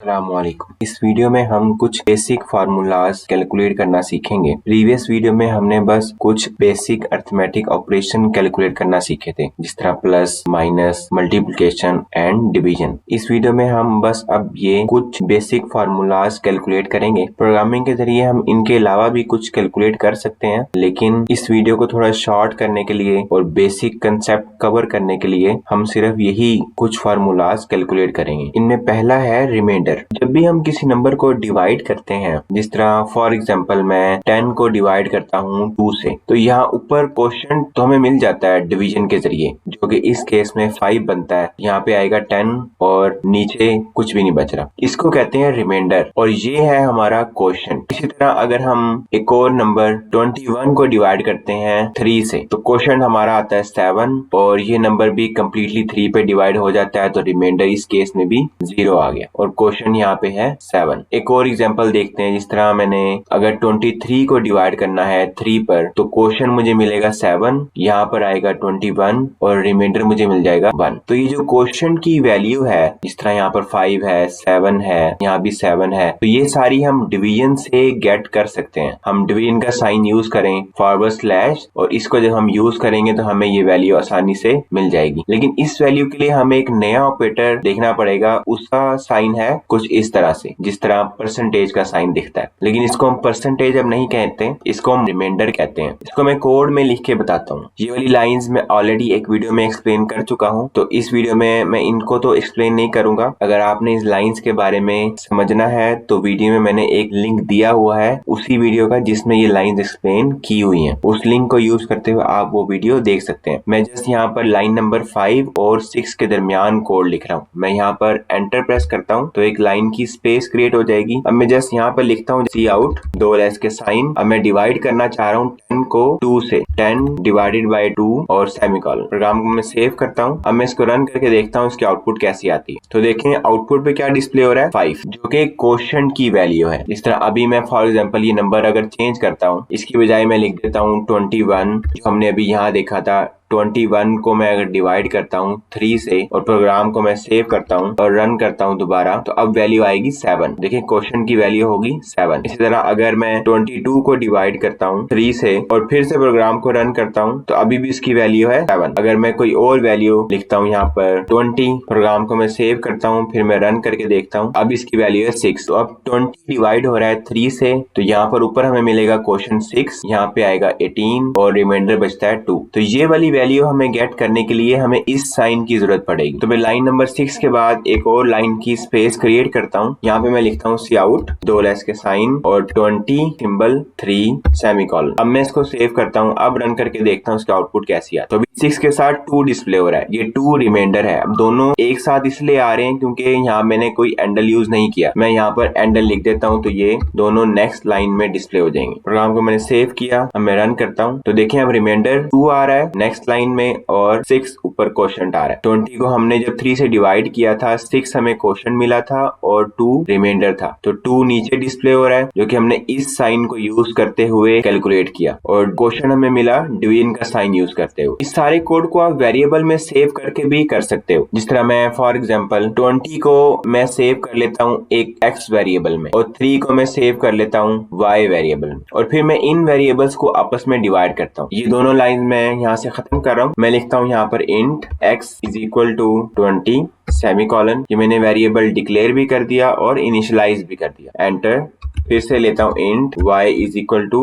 अस्सलामुअलैकुम। इस वीडियो में हम कुछ बेसिक फार्मूलाज कैलकुलेट करना सीखेंगे। प्रीवियस वीडियो में हमने बस कुछ बेसिक अरिथमेटिक ऑपरेशन कैलकुलेट करना सीखे थे, जिस तरह plus, minus, multiplication and division. इस वीडियो में हम बस अब ये कुछ बेसिक फार्मूलाज कैलकुलेट करेंगे। प्रोग्रामिंग के जरिए हम इनके अलावा भी कुछ कैलकुलेट कर सकते हैं, लेकिन इस वीडियो को थोड़ा शॉर्ट करने के लिए और बेसिक कंसेप्ट कवर करने के लिए हम सिर्फ यही कुछ फार्मूलाज कैलकुलेट करेंगे। इनमें पहला है रिमाइंडर। जब भी हम किसी नंबर को डिवाइड करते हैं, जिस तरह फॉर एग्जांपल मैं 10 को डिवाइड करता हूँ 2 से, तो यहाँ ऊपर क्वोशंट तो हमें मिल जाता है डिवीजन के जरिए, जो कि इस केस में 5 बनता है। यहाँ पे आएगा 10 और नीचे कुछ भी नहीं बच रहा। इसको कहते हैं रिमाइंडर और ये है हमारा क्वोशंट। इसी तरह अगर हम एक और नंबर 21 को डिवाइड करते हैं 3 से, तो क्वोशंट हमारा आता है 7 और ये नंबर भी कम्प्लीटली 3 पे डिवाइड हो जाता है, तो रिमाइंडर इस केस में भी 0 आ गया और क्वोशंट यहाँ पे है 7। एक और एग्जांपल देखते हैं, जिस तरह मैंने अगर 23 को डिवाइड करना है 3 पर, तो क्वोशंट मुझे मिलेगा 7, यहाँ पर आएगा 21 और रिमाइंडर मुझे मिल जाएगा 1। तो ये जो क्वोशंट की वैल्यू है, जिस तरह यहाँ पर 5 है, 7 है, यहाँ भी 7 है, तो ये सारी हम डिवीजन से गेट कर सकते हैं। हम डिवीजन का साइन यूज करें फॉरवर्ड स्लैश, और इसको जब हम यूज करेंगे तो हमें ये वैल्यू आसानी से मिल जाएगी। लेकिन इस वैल्यू के लिए हमें एक नया ऑपरेटर देखना पड़ेगा। उसका साइन है कुछ इस तरह से, जिस तरह परसेंटेज का साइन दिखता है, लेकिन इसको हम परसेंटेज अब नहीं कहते, इसको हम रिमाइंडर कहते हैं। इसको मैं कोड में लिख के बताता हूँ। ये वाली लाइंस मैं ऑलरेडी एक वीडियो में एक्सप्लेन कर चुका हूँ, तो इस वीडियो में मैं इनको तो एक्सप्लेन नहीं करूंगा। अगर आपने इस लाइंस के बारे में समझना है तो वीडियो में मैंने एक लिंक दिया हुआ है उसी वीडियो का, जिसमें ये लाइंस एक्सप्लेन की हुई है। उस लिंक को यूज करते हुए आप वो वीडियो देख सकते हैं। मैं जस्ट यहाँ पर लाइन नंबर 5 और 6 के दरमियान कोड लिख रहा हूँ। मैं यहाँ पर एंटर प्रेस करता हूँ तो एक लाइन की स्पेस क्रिएट हो जाएगी। अब मैं जस्ट यहाँ पर लिखता हूँ सी आउट, 2 लेस के साइन। अब मैं डिवाइड करना चाह रहा हूँ 10 को 2 से, 10 डिवाइडेड बाय 2 और सेमीकोलन। प्रोग्राम को मैं सेव करता हूँ। अब मैं इसको रन करके देखता हूँ इसकी आउटपुट कैसी आती है। तो देखें आउटपुट पे क्या डिस्प्ले हो रहा है, 5, जो कि क्वोशंट की वैल्यू है। इस तरह अभी मैं फॉर एग्जांपल ये नंबर अगर चेंज करता हूँ, इसकी बजाय मैं लिख देता हूँ 21, जो हमने अभी यहाँ देखा था। 21 को मैं अगर डिवाइड करता हूँ 3 से और प्रोग्राम को मैं सेव करता हूँ और रन करता हूँ दोबारा, तो अब वैल्यू आएगी 7। देखिए क्वोशंट की वैल्यू होगी 7। इसी तरह अगर मैं 22 को डिवाइड करता हूँ 3 से और फिर से प्रोग्राम को रन करता हूँ, तो अभी भी इसकी वैल्यू है 7। अगर मैं कोई और वैल्यू लिखता हूँ यहाँ पर 20, प्रोग्राम को मैं सेव करता हूँ, फिर मैं रन करके देखता हूँ, अब इसकी वैल्यू है 6। तो अब 20 डिवाइड हो रहा है 3 से, तो यहाँ पर ऊपर हमें मिलेगा क्वोशंट 6, यहाँ पे आएगा 18 और रिमाइंडर बचता है 2। तो ये वाली वैल्यू हमें गेट करने के लिए हमें इस साइन की जरूरत पड़ेगी। तो मैं लाइन नंबर 6 के बाद एक और लाइन की स्पेस क्रिएट करता हूँ। यहाँ पे मैं लिखता हूँ सी आउट, 2 लेस के साइन और 20 सिंबल 3 सेमीकोलन। अब मैं इसको सेव करता हूँ। अब रन करके देखता हूँ इसका आउटपुट कैसी आता है। तो अभी 6 के साथ 2 डिस्प्ले हो रहा है, ये 2 रिमाइंडर है। अब दोनों एक साथ इसलिए आ रहे हैं क्योंकि यहाँ मैंने कोई एंडल यूज नहीं किया। मैं यहाँ पर एंडल लिख देता हूँ तो ये दोनों नेक्स्ट लाइन में डिस्प्ले हो जाएंगे। प्रोग्राम को मैंने सेव किया, अब मैं रन करता हूँ तो देखिए अब रिमाइंडर 2 आ रहा है नेक्स्ट लाइन में और 6 ऊपर क्वोशंट आ रहा है। 20 को हमने जब 3 से डिवाइड किया था, 6 हमें क्वोशंट मिला था और 2 रिमाइंडर था, तो 2 नीचे डिस्प्ले हो रहा है, जो कि हमने इस साइन को यूज करते हुए कैलकुलेट किया, और क्वोशंट हमें मिला डिवीजन का साइन यूज करते हुए। इस सारे कोड को आप वेरिएबल में सेव करके भी कर सकते हो। जिस तरह मैं फॉर एग्जांपल 20 को मैं सेव कर लेता हूँ एक x वेरिएबल में और 3 को मैं सेव कर लेता हूँ y वेरिएबल में, और फिर मैं इन वेरिएबल्स को आपस में डिवाइड करता हूँ। ये दोनों लाइन मैं यहाँ से खत्म कर रहा हूँ। मैं लिखता हूँ यहाँ पर int x is equal to 20 semicolon. ये मैंने वेरिएबल डिक्लेयर भी कर दिया और इनिशियलाइज भी कर दिया। एंटर। फिर से लेता हूँ int y is equal to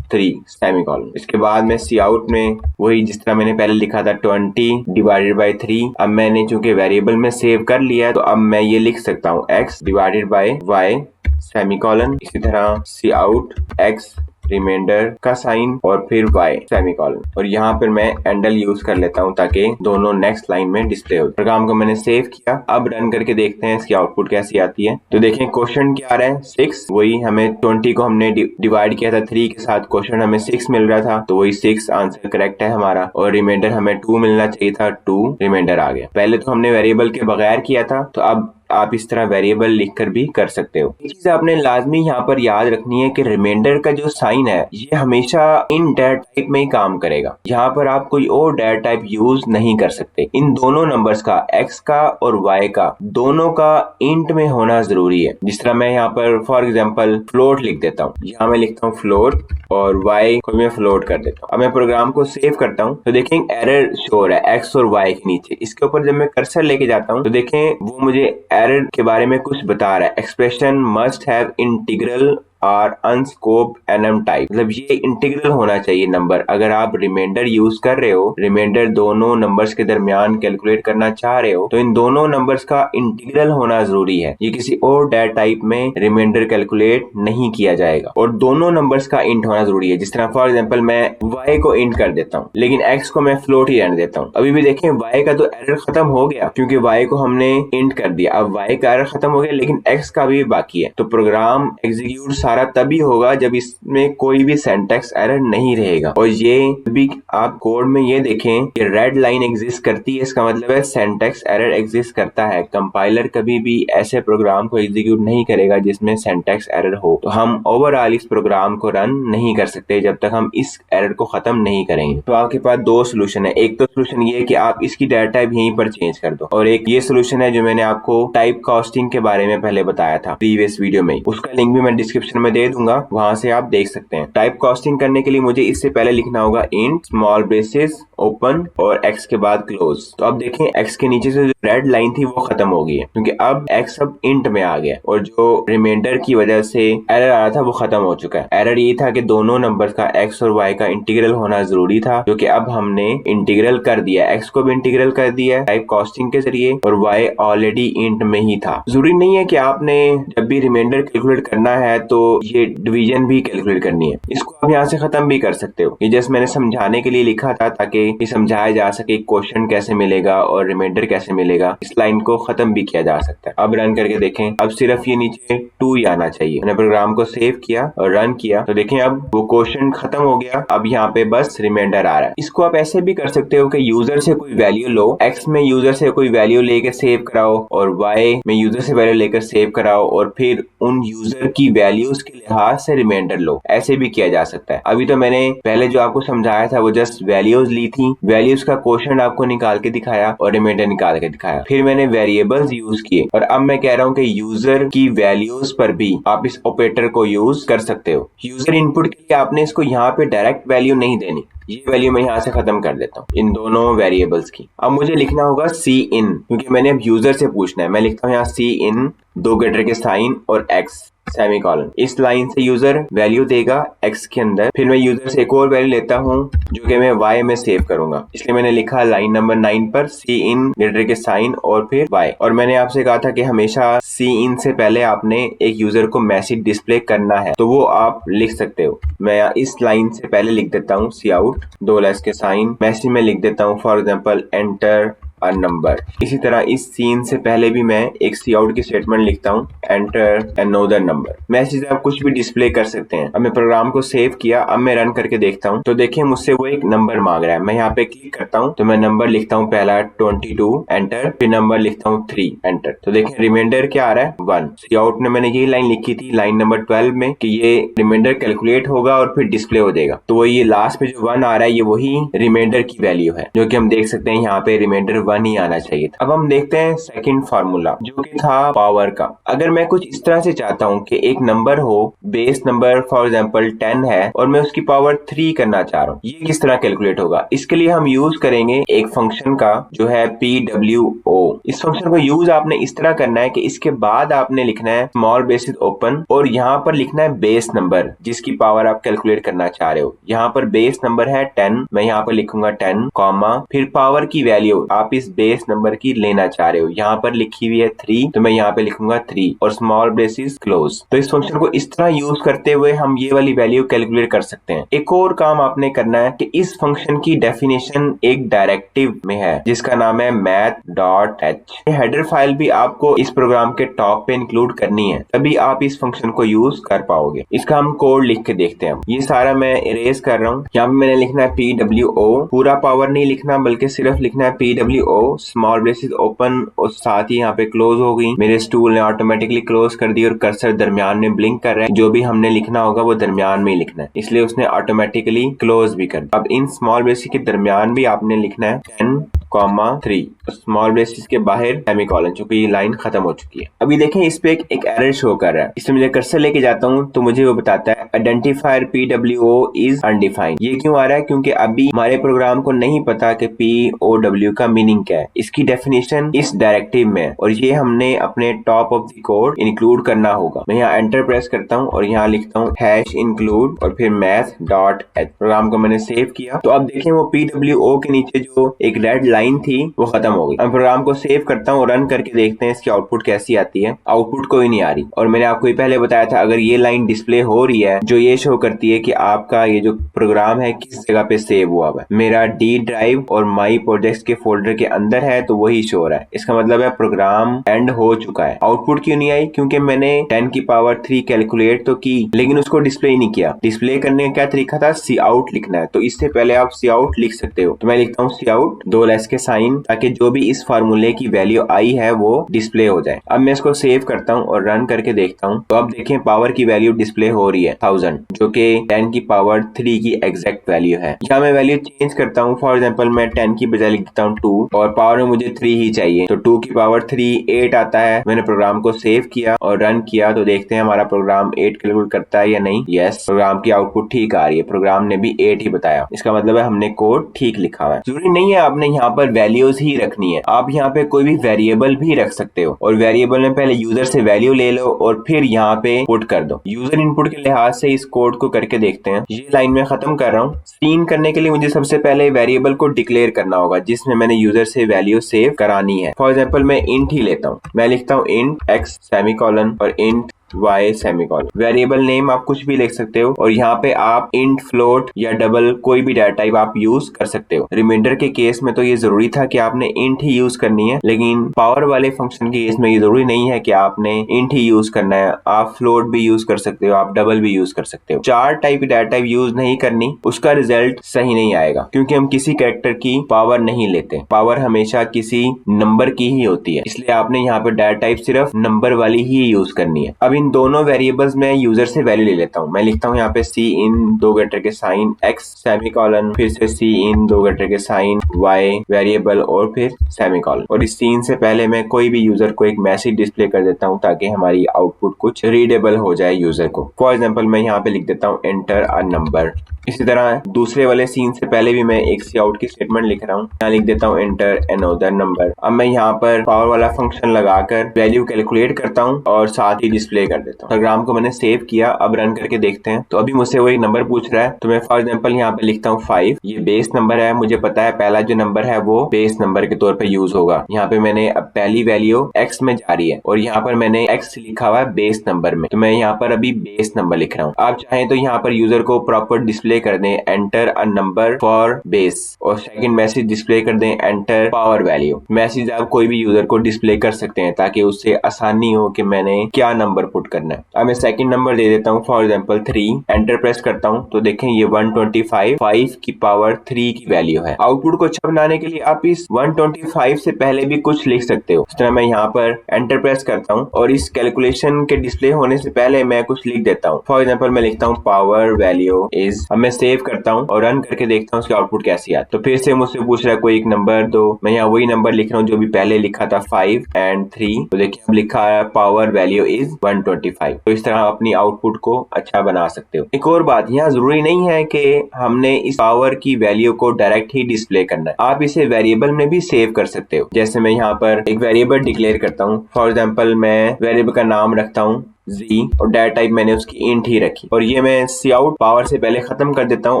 3 semicolon. इसके बाद मैं सी आउट में वही जिस तरह मैंने पहले लिखा था 20 डिवाइडेड बाय 3, अब मैंने चूंकि वेरिएबल में सेव कर लिया है तो अब मैं ये लिख सकता हूँ x divided by y semicolon. इसी तरह सी आउट x रिमाइंडर का साइन और फिर y सेमीकोलन, और यहाँ पर मैं एंडल यूज कर लेता हूँ ताकि दोनों नेक्स्ट लाइन में डिस्प्ले हो। प्रोग्राम को मैंने सेव किया। अब रन करके देखते हैं इसकी आउटपुट कैसी आती है। तो देखें क्वोशंट क्या आ रहा है 6, वही हमें 20 को हमने डिवाइड किया था 3 के साथ, क्वोशंट हमें 6 मिल रहा था, तो वही 6 आंसर करेक्ट है हमारा, और रिमाइंडर हमें 2 मिलना चाहिए था, 2 रिमाइंडर आ गया। पहले तो हमने वेरिएबल के बगैर किया था, तो अब आप इस तरह वेरिएबल लिखकर भी कर सकते हो। एक चीज आपने लाजमी यहाँ पर याद रखनी है कि रिमाइंडर का जो साइन है ये हमेशा इन डेटा टाइप में ही काम करेगा। यहाँ पर आप कोई और डेटा टाइप यूज नहीं कर सकते। इन दोनों नंबर्स का, x का और y का, दोनों का इंट में होना जरूरी है। जिस तरह मैं यहाँ पर फॉर एग्जांपल फ्लोट लिख देता हूँ, यहाँ मैं लिखता हूँ फ्लोट और y को मैं फ्लोट कर देता हूँ। अब मैं प्रोग्राम को सेव करता हूँ तो देखें एरर शो हो रहा है x और y के नीचे। इसके ऊपर जब मैं कर्सर लेके जाता हूँ तो देखें वो मुझे एरर के बारे में कुछ बता रहा है। एक्सप्रेशन मस्ट हैव इंटीग्रल और अनस्कोप्ड एनएम टाइप, मतलब ये इंटीग्रल होना चाहिए नंबर। अगर आप रिमाइंडर यूज कर रहे हो, रिमाइंडर दोनों नंबर्स के दरमियान कैलकुलेट करना चाह रहे हो, तो इन दोनों नंबर्स का इंटीग्रल होना जरूरी है। ये किसी और डेटा टाइप में रिमाइंडर कैलकुलेट नहीं किया जाएगा और दोनों नंबर्स का इंट होना जरूरी है। जिस तरह फॉर एग्जाम्पल मैं y को इंट कर देता हूँ लेकिन x को मैं फ्लोट ही रहने देता हूँ। अभी भी देखें y का तो एरर खत्म हो गया क्योंकि y को हमने इंट कर दिया। अब y का एरर खत्म हो गया लेकिन x का भी बाकी है। तो प्रोग्राम एग्जीक्यूट सारा तभी होगा जब इसमें कोई भी सिंटैक्स एरर नहीं रहेगा। और ये भी आप कोड में ये देखें कि रेड लाइन एग्जिस्ट करती है, इसका मतलब है सिंटैक्स एरर एग्जिस्ट करता है। कंपाइलर कभी भी ऐसे प्रोग्राम को एग्जीक्यूट नहीं करेगा जिसमें सिंटैक्स एरर हो। तो हम ओवरऑल इस प्रोग्राम को रन नहीं कर सकते जब तक हम इस एरर को खत्म नहीं करेंगे। तो आपके पास दो सोल्यूशन है। एक तो सोल्यूशन ये है कि आप इसकी डाटा टाइप यहीं पर चेंज कर दो, और एक ये सोल्यूशन है जो मैंने आपको टाइप कास्टिंग के बारे में पहले बताया था प्रीवियस वीडियो में। उसका लिंक भी मैं डिस्क्रिप्शन में दे दूंगा, वहां से आप देख सकते हैं। टाइप कास्टिंग करने के लिए मुझे इससे पहले लिखना होगा इंट स्मॉल ब्रेसेस ओपन और x के बाद क्लोज। तो अब देखें x के नीचे से जो रेड लाइन थी वो खत्म हो गई है क्योंकि अब x अब इंट में आ गया और जो रिमाइंडर की वजह से एरर आ रहा था वो खत्म हो चुका है। एरर ये था कि दोनों नंबर का x और y का इंटीग्रल होना जरूरी था, जो कि अब हमने इंटीग्रल कर दिया। x को भी इंटीग्रल कर दिया टाइप कास्टिंग के जरिए और y ऑलरेडी इंट में ही था। जरूरी नहीं है कि आपने जब भी रिमाइंडर कैलकुलेट करना है तो ये डिवीजन भी कैलकुलेट करनी है। इसको आप यहाँ से खत्म भी कर सकते हो। ये जस्ट मैंने समझाने के लिए लिखा था ताकि ये समझाया जा सके क्वेश्चन कैसे मिलेगा और रिमाइंडर कैसे मिलेगा। इस लाइन को खत्म भी किया जा सकता है। अब रन करके देखें, अब सिर्फ ये नीचे 2 ही आना चाहिए। मैंने प्रोग्राम को सेव किया और रन किया तो देखें अब वो क्वेश्चन खत्म हो गया। अब यहाँ पे बस रिमाइंडर आ रहा है। इसको आप ऐसे भी कर सकते हो कि यूजर से कोई वैल्यू लो, एक्स में यूजर से कोई वैल्यू लेकर सेव कराओ और वाई में यूजर से वैल्यू लेकर सेव कराओ और फिर उन यूजर की वैल्यूज के लिहाज से रिमाइंडर लो। ऐसे भी किया जा सकता है। अभी तो मैंने पहले जो आपको समझाया था वो जस्ट वैल्यूज ली थी, वैल्यूज का क्वोशंट आपको निकाल के दिखाया और रिमाइंडर निकाल के दिखाया। फिर मैंने वेरिएबल्स यूज किए और अब मैं कह रहा हूँ कि यूजर की वैल्यूज पर भी आप इस ऑपरेटर को यूज कर सकते हो। यूजर इनपुट के लिए आपने इसको यहाँ पे डायरेक्ट वैल्यू नहीं देनी। ये वैल्यू मैं यहाँ से खत्म कर देता हूँ इन दोनों वेरिएबल्स की। अब मुझे लिखना होगा सी इन, क्योंकि मैंने अब यूजर से पूछना है। मैं लिखता हूँ यहाँ सी इन 2 ग्रेटर के साइन और x सेमीकोलन। इस लाइन से यूजर वैल्यू देगा x के अंदर। फिर मैं यूजर से एक और वैल्यू लेता हूँ जो कि मैं y में सेव करूंगा, इसलिए मैंने लिखा लाइन नंबर 9 पर सी इन ग्रेटर के साइन और फिर y। और मैंने आपसे कहा था कि हमेशा सी इन से पहले आपने एक यूजर को मैसेज डिस्प्ले करना है, तो वो आप लिख सकते हो। मैं इस लाइन से पहले लिख देता हूँ सी आउट 2 लेस के साइन, मैसेज में लिख देता हूँ for example enter a number. इसी तरह इस सीन से पहले भी मैं एक सी आउट की स्टेटमेंट लिखता हूँ एंटर अनदर नंबर। मैसेज आप कुछ भी डिस्प्ले कर सकते हैं। अब मैं प्रोग्राम को सेव किया, अब मैं रन करके देखता हूँ तो देखिए मुझसे वो एक नंबर मांग रहा है। मैं यहाँ पे क्लिक करता हूँ तो मैं नंबर लिखता हूँ पहला 22 एंटर, फिर नंबर लिखता हूँ 3 एंटर। तो देखें रिमाइंडर क्या आ रहा है 1। सी आउट में मैंने यही लाइन लिखी थी लाइन नंबर 12 में कि ये रिमाइंडर कैलकुलेट होगा और फिर डिस्प्ले हो जाएगा। तो वो ये लास्ट में जो 1 आ रहा है ये वही रिमाइंडर की वैल्यू है, जो कि हम देख सकते हैं यहाँ पे रिमाइंडर 1 ही आना चाहिए था। अब हम देखते हैं सेकंड फार्मूला जो कि था पावर का। अगर मैं कुछ इस तरह से चाहता हूँ कि एक नंबर हो, बेस नंबर फॉर एग्जांपल 10 है और मैं उसकी पावर 3 करना चाह रहा हूँ, ये किस तरह कैलकुलेट होगा? इसके लिए हम यूज करेंगे एक फंक्शन का जो है PWO। इस फंक्शन को यूज आपने इस तरह करना है कि इसके बाद आपने लिखना है स्मॉल ब्रेसेस ओपन और यहाँ पर लिखना है बेस नंबर जिसकी पावर आप कैलकुलेट करना चाह रहे हो। यहाँ पर बेस नंबर है 10, मैं यहाँ पर लिखूंगा 10 कॉमा फिर पावर की वैल्यू आप इस बेस नंबर की लेना चाह रहे हो। यहाँ पर लिखी हुई है 3 तो मैं यहाँ पे लिखूंगा 3 और स्मॉल ब्रेसेस क्लोज। तो इस फंक्शन को इस तरह यूज करते हुए हम ये वाली वैल्यू कैलकुलेट कर सकते हैं। एक और काम आपने करना है कि इस फंक्शन की डेफिनेशन एक डायरेक्टिव में है जिसका नाम है math.h। हेडर फाइल भी आपको इस प्रोग्राम के टॉप पे इंक्लूड करनी है, तभी आप इस फंक्शन को यूज कर पाओगे। इसका हम कोड लिख के देखते हैं। ये सारा मैं इरेज कर रहा हूँ। यहाँ पे मैंने लिखना है PWO, पूरा पावर नहीं लिखना बल्कि सिर्फ लिखना है PWO PWO small braces open और साथ ही यहाँ पे क्लोज हो गई। मेरे स्टूल ने ऑटोमेटिकली क्लोज कर दी और कर्सर दरमियान में ब्लिंक कर रहा है। जो भी हमने लिखना होगा वो दरमियान में ही लिखना है, इसलिए उसने ऑटोमेटिकली क्लोज भी कर दिया। अब इन स्मॉल ब्रेसेस के दरमियान भी आपने लिखना है 10,3 स्मॉल ब्रेसेस के बाहर सेमीकोलन, चूंकि ये लाइन खत्म हो चुकी है। अभी देखें इस पे एक एरर शो कर रहा है। इसमें मुझे कर्सर लेके जाता हूँ तो मुझे वो बताता है आइडेंटिफायर PWO इज अनडिफाइंड। ये क्यों आ रहा है? क्योंकि अभी हमारे प्रोग्राम को नहीं पता कि POW का मीनिंग क्या है। इसकी डेफिनेशन इस डायरेक्टिव में है और ये हमने अपने top of the code include करना होगा। मैं यहाँ एंटर प्रेस करता हूँ और यहाँ लिखता हूँ #include और फिर math.h। प्रोग्राम को मैंने सेव किया तो अब देखें वो PWO के नीचे जो एक रेड लाइन थी वो खत्म हो गई। अब प्रोग्राम को सेव करता हूँ और रन करके देखते हैं इसकी आउटपुट कैसी आती है। आउटपुट कोई नहीं आ रही। और मैंने आपको पहले बताया था अगर ये लाइन डिस्प्ले हो रही है जो ये शो करती है कि आपका ये जो प्रोग्राम है किस जगह पे सेव हुआ है। मेरा D ड्राइव और माई प्रोजेक्ट्स के फोल्डर के अंदर है तो वही शो हो रहा है। इसका मतलब है प्रोग्राम एंड हो चुका है। आउटपुट क्यों नहीं आई? क्योंकि मैंने 10⁻³ कैलकुलेट तो की लेकिन उसको डिस्प्ले ही नहीं किया। डिस्प्ले करने का क्या तरीका था? Cout लिखना है। तो इससे पहले आप Cout लिख सकते हो। तो मैं लिखता हूँ Cout 2 लेस के साइन, ताकि जो भी इस फार्मूले की वैल्यू आई है वो डिस्प्ले हो जाए। अब मैं इसको सेव करता हूँ और रन करके देखता हूँ तो अब देखें पावर की वैल्यू डिस्प्ले हो रही है 1000, जो कि 10⁻³ की एग्जैक्ट वैल्यू है। यहाँ मैं वैल्यू चेंज करता हूँ। फॉर एग्जाम्पल मैं 10 की बजाय लिख देता हूँ 2 और पावर में मुझे 3 ही चाहिए तो 2⁻³ 8 आता है। मैंने प्रोग्राम को सेव किया और रन किया तो देखते हैं हमारा प्रोग्राम 8 कैलकुलेट करता है या नहीं। यस, प्रोग्राम की आउटपुट ठीक आ रही है। प्रोग्राम ने भी 8 ही बताया। इसका मतलब है हमने कोड ठीक लिखा हुआ है। जरूरी नहीं है आपने यहाँ पर वैल्यूज ही रखनी है, आप यहाँ पे कोई भी वेरिएबल भी रख सकते हो और वेरिएबल में पहले यूजर से वैल्यू ले लो और फिर यहाँ पे पुट कर दो। यूजर इनपुट के लिहाज से इस कोड को करके देखते हैं। ये लाइन में खत्म कर रहा हूँ। सीन करने के लिए मुझे सबसे पहले वेरिएबल को डिक्लेयर करना होगा जिसमें मैंने यूजर से वैल्यू सेव करानी है। फॉर एग्जाम्पल मैं इंट ही लेता हूँ। मैं लिखता हूँ इंट x सेमीकोलन और int y semicolon. Variable name आप कुछ भी लिख सकते हो और यहाँ पे आप इंट, फ्लोट या डबल कोई भी डाटा टाइप आप यूज कर सकते हो। रिमाइंडर के केस में तो ये जरूरी था कि आपने इंट ही यूज करनी है, लेकिन पावर वाले फंक्शन के केस में ये जरूरी नहीं है कि आपने इंट ही यूज करना है। आप फ्लोट भी यूज कर सकते हो, आप डबल भी यूज कर सकते हो। 4 टाइप की डाटा टाइप यूज नहीं करनी, उसका रिजल्ट सही नहीं आएगा क्योंकि हम किसी कैरेक्टर की पावर नहीं लेते। पावर हमेशा किसी नंबर की ही होती है, इसलिए आपने यहाँ पे डाटा टाइप सिर्फ नंबर वाली ही यूज करनी है। अब इन दोनों वेरिएबल्स में यूजर से वैल्यू ले लेता हूँ। मैं लिखता हूँ यहाँ पे C in 2 गटर के साइन x सेमीकोलन, फिर से C in 2 गटर के साइन y वेरिएबल और फिर सेमीकोलन। और इस सीन से पहले मैं कोई भी यूजर को एक मैसेज डिस्प्ले कर देता हूँ ताकि हमारी आउटपुट कुछ रीडेबल हो जाए यूजर को। फॉर एग्जाम्पल मैं यहाँ पे लिख देता हूँ एंटर अ नंबर। इसी तरह दूसरे वाले सीन से पहले भी मैं एक Cout की स्टेटमेंट लिख रहा हूँ। यहाँ लिख देता हूँ एंटर अनदर नंबर। अब मैं यहाँ पर पावर वाला फंक्शन लगाकर वैल्यू कैलकुलेट करता हूँ और साथ ही डिस्प्ले कर देता हूँ। प्रोग्राम को मैंने सेव किया। अब रन करके देखते हैं तो अभी मुझसे वो एक नंबर पूछ रहा है तो मैं फॉर एग्जाम्पल यहाँ पे लिखता हूँ 5। ये बेस नंबर है, मुझे पता है पहला जो नंबर है वो बेस नंबर के तौर पर यूज होगा। यहाँ पे मैंने अब पहली वैल्यू x में जा रही है और यहाँ पर मैंने x लिखा हुआ है बेस नंबर में, तो मैं यहाँ पर अभी बेस नंबर लिख रहा हूँ। आप चाहें तो यहाँ पर यूजर को प्रॉपर डिस्प्ले कर दें enter a number for base और सेकंड मैसेज डिस्प्ले कर दें एंटर पावर वैल्यू। मैसेज आप कोई भी यूजर को डिस्प्ले कर सकते हैं ताकि उससे आसानी हो कि मैंने क्या नंबर पुट करना है। अब मैं सेकंड नंबर दे देता हूँ फॉर एग्जांपल 3। एंटर प्रेस करता हूँ तो देखें ये 125 5 की पावर 3 की वैल्यू है। आउटपुट को अच्छा बनाने के लिए आप इस 125 से पहले भी कुछ लिख सकते हो। इस तरह मैं यहाँ पर एंटर प्रेस करता हूँ और इस कैलकुलेशन के डिस्प्ले होने से पहले मैं कुछ लिख देता हूँ। फॉर एग्जाम्पल मैं लिखता हूँ पावर वैल्यू इज। अब मैं सेव करता हूँ और रन करके देखता हूँ उसकी आउटपुट कैसी आती है। तो फिर से मुझसे पूछ रहा है कोई एक नंबर दो। मैं यहाँ वही नंबर लिख रहा हूँ जो भी पहले लिखा था 5 and 3। तो देखिए अब लिखा है पावर वैल्यू इज 125। तो इस तरह अपनी आउटपुट को अच्छा बना सकते हो। एक और बात, यहाँ जरूरी नहीं है कि हमने इस पावर की वैल्यू को डायरेक्ट ही डिस्प्ले करना है। आप इसे वेरिएबल में भी सेव कर सकते हो। जैसे मैं यहाँ पर एक वेरिएबल डिक्लेयर करता हूँ। फॉर एग्जाम्पल मैं वेरिएबल का नाम रखता हूँ Z और डाटा टाइप मैंने उसकी इंट ही रखी और ये मैं Cout पावर से पहले खत्म कर देता हूँ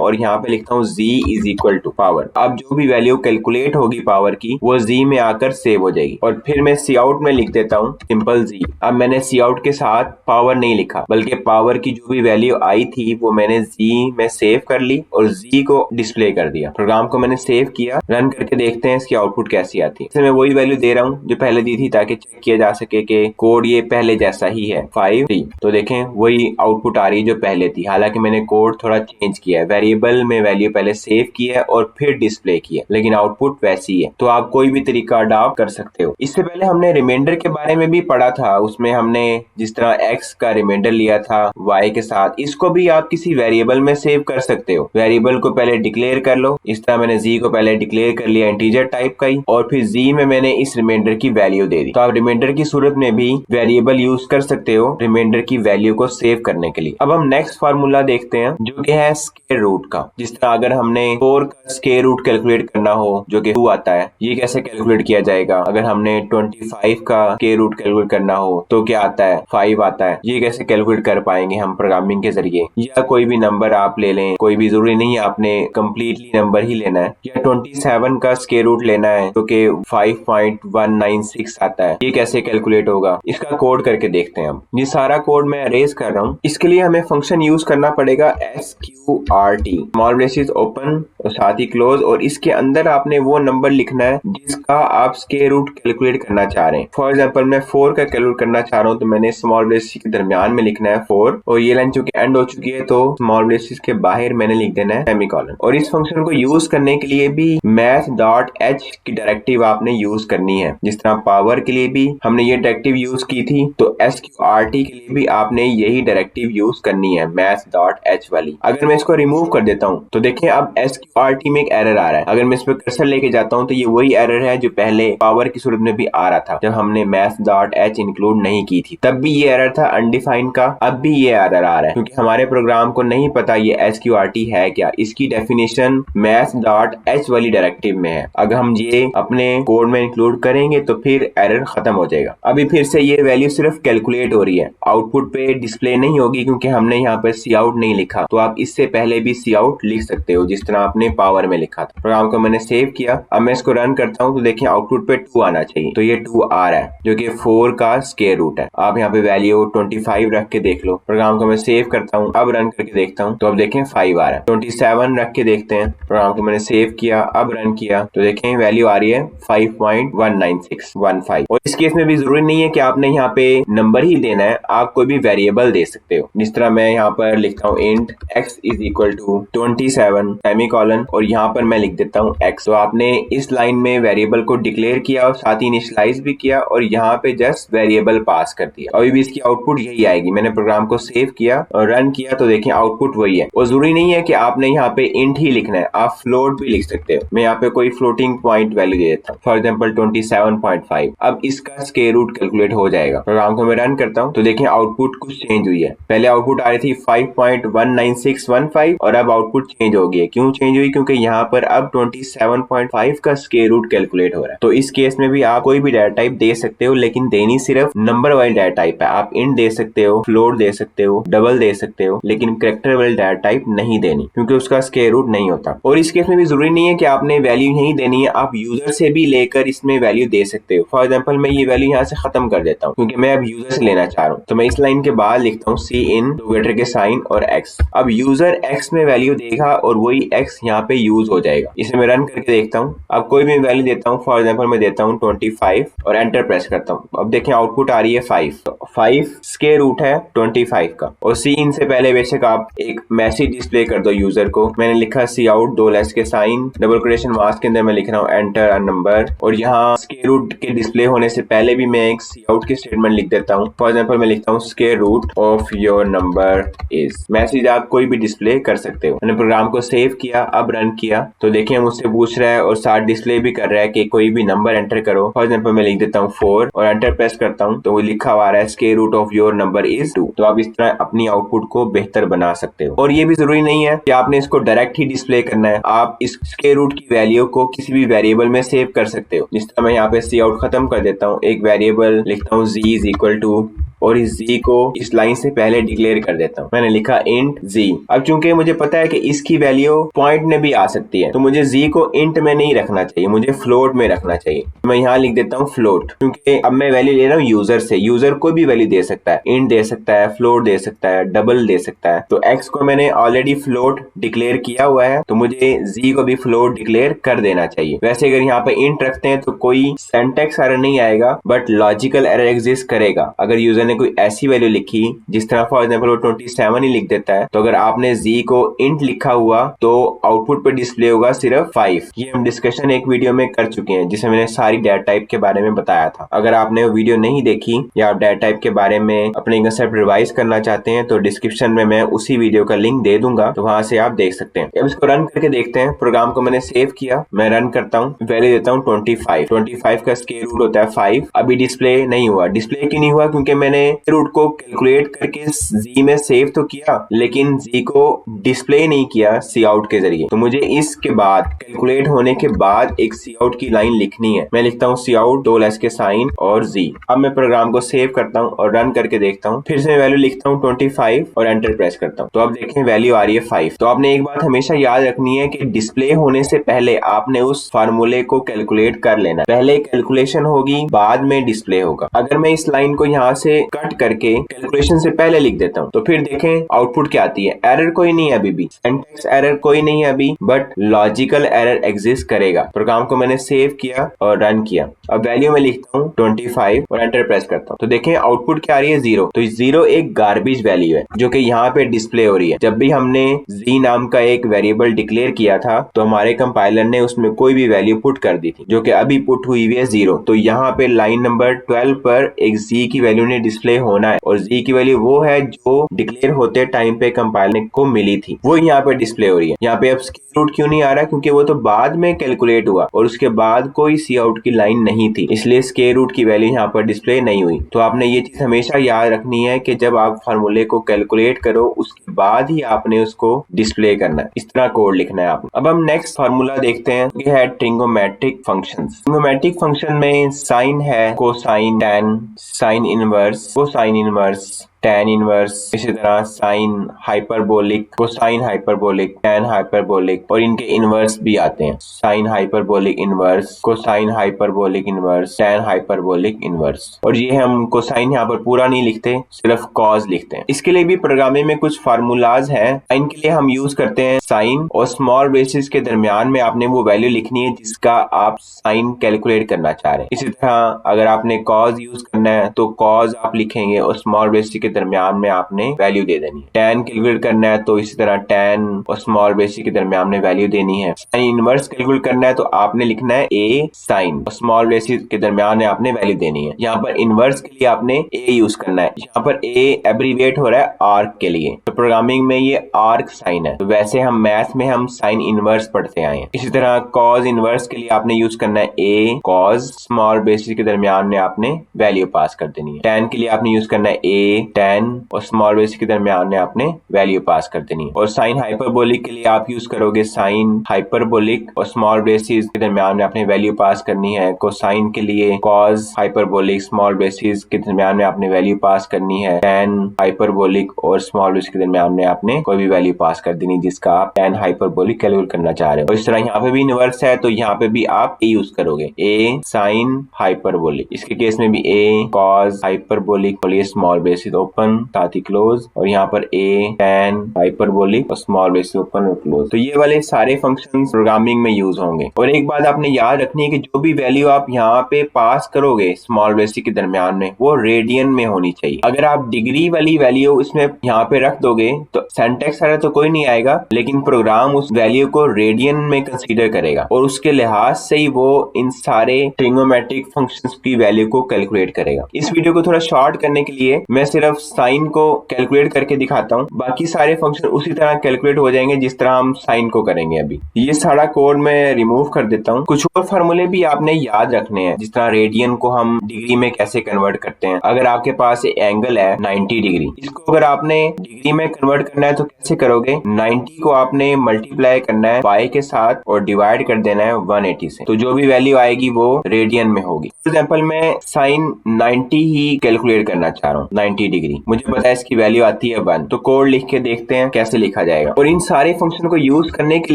और यहाँ पे लिखता हूँ Z is equal to power. अब जो भी वैल्यू कैलकुलेट होगी पावर की वो Z में आकर सेव हो जाएगी और फिर मैं Cout में लिख देता हूँ सिंपल Z। अब मैंने Cout के साथ पावर नहीं लिखा बल्कि पावर की जो भी वैल्यू आई थी वो मैंने Z में सेव कर ली और Z को डिस्प्ले कर दिया। प्रोग्राम को मैंने सेव किया, रन करके देखते हैं इसकी आउटपुट कैसी आती है। मैं वही वैल्यू दे रहा हूँ जो पहले दी थी ताकि चेक किया जा सके कि कोड ये पहले जैसा ही है। 5 25 तो देखें वही आउटपुट आ रही है जो पहले थी। हालांकि मैंने कोड थोड़ा चेंज किया है, वेरिएबल में वैल्यू पहले सेव की है और फिर डिस्प्ले की है, लेकिन आउटपुट वैसी है। तो आप कोई भी तरीका अडॉप्ट कर सकते हो। इससे पहले हमने रिमाइंडर के बारे में भी पढ़ा था, उसमें हमने जिस तरह x का रिमाइंडर लिया था y के साथ, इसको भी आप किसी वेरिएबल में सेव कर सकते हो। वेरिएबल को पहले डिक्लेयर कर लो, इस तरह मैंने z को पहले डिक्लेयर कर लिया इंटीजर टाइप का ही, और फिर z में मैंने इस रिमाइंडर की वैल्यू दे दी। तो आप रिमाइंडर की सूरत में भी वेरिएबल यूज कर सकते हो रिमाइंडर की वैल्यू को सेव करने के लिए। अब हम नेक्स्ट फार्मूला देखते हैं जो कि है स्क्वायर रूट का। जिस तरह अगर हमने 4 का स्क्वायर रूट कैलकुलेट करना हो जो कि 2 आता है, ये कैसे कैलकुलेट किया जाएगा। अगर हमने 25 का स्क्वायर रूट कैलकुलेट करना हो तो क्या आता है, 5 आता है। ये कैसे कैलकुलेट कर पाएंगे हम प्रोग्रामिंग के जरिए। या कोई भी नंबर आप ले लें, कोई भी जरूरी नहीं है आपने कंप्लीटली नंबर ही लेना है। या 27 का स्क्वायर रूट लेना है जो कि 5.196 आता है, ये कैसे कैलकुलेट होगा, इसका कोड करके देखते हैं हम। ये सारा कोड मैं अरेज कर रहा हूँ। इसके लिए हमें फंक्शन यूज करना पड़ेगा sqrt, स्मॉल ब्रेसेस ओपन और साथ ही क्लोज, और इसके अंदर आपने वो नंबर लिखना है जिसका आप स्क्वायर रूट कैलकुलेट करना चाह रहे हैं। फॉर एग्जांपल मैं 4 का कैलकुलेट करना चाह रहा हूँ तो मैंने स्मॉल ब्रेसेस के दरमियान में लिखना है 4, और ये लाइन चूंकि एंड हो चुकी है तो स्मॉल ब्रेसेस के बाहर मैंने लिख देना है सेमीकोलन। और इस फंक्शन को यूज करने के लिए भी math.h की डायरेक्टिव आपने यूज करनी है। जिस तरह पावर के लिए भी हमने ये डायरेक्टिव यूज की थी, तो sqrt के लिए भी आपने यही डायरेक्टिव यूज करनी है, math.h वाली। अगर मैं इसको रिमूव कर देता हूँ तो देखें अब sqrt में एक एरर आ रहा है। अगर मैं इस पर कर्सर लेके जाता हूँ तो ये वही एरर है जो पहले पावर की सूरत में भी आ रहा था जब हमने math.h इंक्लूड नहीं की थी। तब भी ये एरर था अनडिफाइंड का, अब भी ये एरर आ रहा है क्योंकि हमारे प्रोग्राम को नहीं पता ये sqrt है क्या। इसकी डेफिनेशन math.h वाली डायरेक्टिव में है। अगर हम ये अपने कोड में इंक्लूड करेंगे तो फिर एरर खत्म हो जाएगा। अभी फिर से ये वैल्यू सिर्फ कैलकुलेट हो रही है, आउटपुट पे डिस्प्ले नहीं होगी क्योंकि हमने यहाँ पर सी आउट नहीं लिखा। तो आप इससे पहले भी सी आउट लिख सकते हो जिस तरह आपने पावर में लिखा था। प्रोग्राम को मैंने सेव किया, अब मैं इसको रन करता हूँ तो देखिए आउटपुट पे 2 आना चाहिए। तो ये 2 आ रहा है जो कि 4 का स्क्वायर रूट है। आप यहाँ पे वैल्यू 25 रख के देख लो। प्रोग्राम को मैं सेव करता हूँ, अब रन करके देखता हूँ तो अब देखें 5 आ रहा है। 27 रख के देखते हैं, प्रोग्राम को मैंने सेव किया, अब रन किया तो देखें वैल्यू आ रही है 5.19615। और इस केस में भी जरूरी नहीं है कि आपने यहाँ पे नंबर ही देना है, आप कोई भी वेरिएबल दे सकते हो। जिस तरह मैं यहाँ पर लिखता हूँ int x is equal to 27 semicolon, और यहाँ पर मैं लिख देता हूँ x। तो आपने इस लाइन में वेरिएबल को डिक्लेयर किया और साथ ही इनिशियलाइज भी किया और यहाँ पे जस्ट वेरिएबल पास कर दिया। अभी भी इसकी आउटपुट यही आएगी। मैंने प्रोग्राम को सेव किया और रन किया तो देखें आउटपुट वही है। और जरूरी नहीं है कि आपने यहाँ पे इंट ही लिखना है, आप फ्लोट भी लिख सकते हो। मैं यहाँ पे कोई फ्लोटिंग पॉइंट वैल्यू दे देता हूँ, फॉर एग्जाम्पल 27.5। अब इसका स्क्वायर रूट कैलकुलेट हो जाएगा। प्रोग्राम को मैं रन करता हूँ तो देखें आउटपुट कुछ चेंज हुई है। पहले आउटपुट आ रही थी 5.19615 और अब आउटपुट चेंज हो गई है। क्यों चेंज हुई? क्योंकि यहाँ पर अब 27.5 का स्क्वायर रूट कैलकुलेट हो रहा है। तो इस केस में भी आप कोई भी डाटा टाइप दे सकते हो, लेकिन देनी सिर्फ नंबर वाली डाटा टाइप है। आप इंट दे सकते हो, फ्लोट दे सकते हो, डबल दे सकते हो, लेकिन कैरेक्टर वाली डाटा टाइप नहीं देनी क्योंकि उसका स्क्वायर रूट नहीं होता। और इस केस में भी जरूरी नहीं है कि आपने वैल्यू नहीं देनी है, आप यूजर से भी लेकर इसमें वैल्यू दे सकते हो। फॉर एग्जाम्पल मैं ये वैल्यू यहाँ से खत्म कर देता हूँ क्योंकि मैं अब यूजर से लेना चाह रहा हूँ। तो मैं इस लाइन के बाद लिखता हूँ सी इन ग्रेटर के साइन और एक्स। अब यूजर एक्स में वैल्यू देगा और वही एक्स यहाँ पे यूज हो जाएगा। इसे मैं रन करके देखता हूँ। अब कोई भी वैल्यू देता हूँ, फॉर एग्जाम्पल मैं देता हूँ 25 और एंटर प्रेस करता हूँ। अब देखें आउटपुट आ रही है 5। तो 5 स्क्वायर रूट है 25 का। और सी इन से पहले बेशक आप एक मैसेज डिस्प्ले कर दो यूजर को। मैंने लिखा सी आउट 2 लेस के साइन डबल कोटेशन मार्क्स के अंदर मैं लिख रहा हूँ एंटर अ नंबर। और यहाँ स्क्वायर रूट के डिस्प्ले होने से पहले भी मैं एक सी आउट की स्टेटमेंट लिख देता हूँ। फॉर एग्जाम्पल मैं लिखता हूँ square root of your number is. Message आप कोई भी डिस्प्ले कर सकते हो। मैंने प्रोग्राम को सेव किया, अब रन किया तो देखिए मुझसे पूछ रहा है और साथ डिस्प्ले भी कर रहा है कि कोई भी नंबर एंटर करो। फॉर एग्जाम्पल मैं लिख देता हूँ 4 और एंटर प्रेस करता हूँ तो वो लिखा हुआ है square root of your number is 2। तो आप इस तरह अपनी आउटपुट को बेहतर बना सकते हो। और ये भी जरूरी नहीं है कि आपने इसको डायरेक्ट ही डिस्प्ले करना है, आप इस स्क्वायर रूट की वैल्यू को किसी भी वेरिएबल में सेव कर सकते हो। जिस तरह मैं यहाँ पे सी आउट खत्म कर देता हूँ, एक वेरिएबल लिखता हूँ z इज इक्वल टू और इस z को इस लाइन से पहले डिक्लेयर कर देता हूँ। मैंने लिखा इंट z। अब चूंकि मुझे पता है कि इसकी वैल्यू पॉइंट में भी आ सकती है तो मुझे z को इंट में नहीं रखना चाहिए, मुझे फ्लोट में रखना चाहिए। मैं यहाँ लिख देता हूँ फ्लोट क्योंकि अब मैं वैल्यू ले रहा हूँ यूजर से। यूजर कोई भी वैल्यू दे सकता है, इंट दे सकता है, फ्लोट दे सकता है, डबल दे सकता है। तो x को मैंने ऑलरेडी फ्लोट डिक्लेयर किया हुआ है तो मुझे z को भी फ्लोट डिक्लेयर कर देना चाहिए। वैसे अगर यहाँ पे इंट रखते हैं तो कोई सिंटैक्स एरर नहीं आएगा बट लॉजिकल एरर एग्जिस्ट करेगा। अगर यूजर ने कोई ऐसी वैल्यू लिखी जिस तरह फॉर एग्जाम्पल वो 27 ही लिख देता है, तो अगर आपने z को इंट लिखा हुआ तो आउटपुट पे डिस्प्ले होगा सिर्फ 5। ये हम डिस्कशन एक वीडियो में कर चुके हैं जिसमें मैंने सारी डेटा टाइप के बारे में बताया था। अगर आपने वो वीडियो नहीं देखी या आप डेटा टाइप के बारे में अपने कंसेप्ट रिवाइज करना चाहते हैं तो डिस्क्रिप्शन में मैं उसी वीडियो का लिंक दे दूंगा, तो वहां से आप देख सकते हैं। अब इसको रन करके देखते हैं। प्रोग्राम को मैंने सेव किया, मैं रन करता हूँ, वैल्यू देता हूँ 25 का स्क्वायर रूट होता है 5। अभी डिस्प्ले नहीं हुआ। डिस्प्ले क्यों नहीं हुआ? क्योंकि मैंने रूट को कैलकुलेट करके जी में सेव तो किया लेकिन जी को डिस्प्ले नहीं किया सी आउट के जरिए। तो मुझे इसके बाद कैलकुलेट होने के बाद एक सी आउट की लाइन लिखनी है। मैं लिखता हूँ सी आउट डोल एस के साइन और जी। अब मैं प्रोग्राम को सेव करता हूँ और रन करके देखता हूँ। फिर से मैं वैल्यू लिखता हूँ 25 और एंटर प्रेस करता हूँ। तो अब देखें वैल्यू आ रही है 5। तो आपने एक बात हमेशा याद रखनी है कि डिस्प्ले होने से पहले आपने उस फार्मूले को कैलकुलेट कर लेना। पहले कैलकुलेशन होगी बाद में डिस्प्ले होगा। अगर मैं इस लाइन को यहाँ से कट करके कैलकुलेशन से पहले लिख देता हूँ तो फिर देखें आउटपुट क्या आती है। एरर कोई नहीं है अभी भी, सिंटैक्स एरर कोई नहीं है अभी, बट लॉजिकल एरर एग्जिस्ट करेगा। प्रोग्राम को मैंने सेव किया और रन किया। अब वैल्यू में लिखता हूँ 25 और एंटर प्रेस करता हूँ। तो देखें आउटपुट क्या आ रही है 0। तो 0 एक गार्बेज वैल्यू है जो कि यहाँ पे डिस्प्ले हो रही है। जब भी हमने z नाम का एक वेरिएबल डिक्लेयर किया था तो हमारे कंपाइलर ने उसमें कोई भी वैल्यू पुट कर दी थी जो कि अभी पुट हुई हुई है 0। तो यहाँ पे लाइन नंबर 12 पर एक z की वैल्यू ने डिस्प्ले होना है और z की वैल्यू वो है जो डिक्लेयर होते टाइम पे कंपाइलर को मिली थी, वो यहाँ पे डिस्प्ले हो रही है। यहाँ पे अब स्क्वायर रूट क्यों नहीं आ रहा? क्योंकि वो तो बाद में कैलकुलेट हुआ और उसके बाद कोई सी आउट की लाइन नहीं थी, इसलिए स्क्वायर रूट की वैल्यू यहाँ पर डिस्प्ले नहीं हुई। तो आपने ये चीज हमेशा याद रखनी है कि जब आप फार्मूले को कैलकुलेट करो उसके बाद ही आपने उसको डिस्प्ले करना है। इस तरह कोड लिखना है आपने। अब हम नेक्स्ट फार्मूला देखते हैं। ये है ट्रिगोनोमेट्रिक फंक्शंस। ट्रिगोनोमेट्रिक फंक्शन में साइन है, cosine, tan, sine inverse, cosine inverse, tan inverse, इसी तरह sine hyperbolic, cosine hyperbolic, tan hyperbolic और इनके इनवर्स भी आते हैं। Sine hyperbolic inverse, cosine hyperbolic inverse, tan hyperbolic inverse. और ये हम कोसाइन यहाँ पर पूरा नहीं लिखते, सिर्फ कॉज लिखते हैं। इसके लिए भी प्रोग्रामिंग में कुछ फार्मूलाज हैं। साइन के लिए हम यूज करते हैं साइन और स्मॉल ब्रेसेस के दरमियान में आपने वो वैल्यू लिखनी है जिसका आप साइन कैलकुलेट करना चाह रहे हैं। इसी तरह अगर आपने कॉज यूज करना है तो कॉज आप लिखेंगे और स्मॉल ब्रेसेस के दरमियान में आपने वैल्यू दे देनी है। टैन कैलकुलेट करना है तो इसी तरह टैन और स्मॉल ब्रेसेस के दरमियान में वैल्यू देनी है। साइन इनवर्स कैलकुलेट करना है तो आपने लिखना है ए साइन और स्मॉल ब्रेसेस के दरमियान में आपने वैल्यू देनी है। यहाँ पर इनवर्स के लिए आपने ए यूज करना है। यहाँ पर ए एब्रीविएट हो रहा है आर्क के लिए, तो प्रोग्रामिंग में ये आर्क साइन है। तो वैसे हम मैथ में हम साइन इनवर्स पढ़ते आए हैं। इसी तरह कॉज इनवर्स के लिए आपने यूज करना है ए कॉज, स्मॉल ब्रेसेस के दरमियान में आपने वैल्यू पास कर देनी है। टैन के लिए आपने यूज करना है ए टैन और स्मॉल ब्रेसेस के दरमियान में आपने वैल्यू पास कर देनी है। और साइन हाइपरबोलिक के लिए आप यूज करोगे साइन हाइपरबोलिक और स्मॉल ब्रेसेस के दरमियान में आपने वैल्यू पास करनी है। कोसाइन के लिए कॉज हाइपरबोलिक, स्मॉल ब्रेसेस के दरमियान में आपने वैल्यू पास करनी है। टैन हाइपरबोलिक और स्मॉल ब्रेसेस के दरमियान में आपने कोई भी वैल्यू पास कर देनी जिसका आप टैन हाइपरबोलिक कैलकुलेट करना चाह रहे हो। और इस तरह यहाँ पे भी इनवर्स है तो यहाँ पे भी आप ए यूज करोगे, ए साइन हाइपरबोलिक। इसके केस में भी ए कॉज हाइपरबोलिक और ये स्मॉल ब्रेसेस ओपन साथ ही क्लोज, और यहाँ पर ए टैन हाइपरबोलिक और स्मॉल ब्रेसेस ओपन और क्लोज। तो ये वाले सारे फंक्शंस प्रोग्रामिंग में यूज होंगे। और एक बात आपने याद रखनी है कि जो भी वैल्यू आप यहाँ पे पास करोगे स्मॉल ब्रेसेस के दरमियान में वो रेडियन में होनी चाहिए। अगर आप डिग्री वाली वैल्यू इसमें यहाँ पे रख दोगे तो सिंटैक्स एरर तो कोई नहीं आएगा, लेकिन प्रोग्राम उस वैल्यू को रेडियन में कंसीडर करेगा और उसके लिहाज से ही वो इन सारे ट्रिगोनोमेट्रिक फंक्शंस की वैल्यू को कैलकुलेट करेगा। इस वीडियो को थोड़ा शॉर्ट करने के लिए मैं सिर्फ साइन को कैलकुलेट करके दिखाता हूँ, बाकी सारे फंक्शन उसी तरह कैलकुलेट हो जाएंगे जिस तरह हम साइन को करेंगे। अभी ये सारा कोड मैं रिमूव कर देता हूँ। कुछ और फार्मूले भी आपने याद रखने हैं, जिस तरह रेडियन को हम डिग्री में कैसे कन्वर्ट करते हैं। अगर आपके पास एंगल है 90 डिग्री, इसको अगर आपने डिग्री में कन्वर्ट करना है तो कैसे करोगे? 90 को आपने मल्टीप्लाई करना है पाई के साथ और डिवाइड कर देना है 180 से, तो जो भी वैल्यू आएगी वो रेडियन में होगी। फॉर एग्जाम्पल मैं साइन 90 ही कैलकुलेट करना चाह रहा हूँ, 90 डिग्री। मुझे पता है इसकी वैल्यू आती है 1, तो कोड लिख के देखते हैं कैसे लिखा जाएगा। और इन सारे फंक्शन को यूज करने के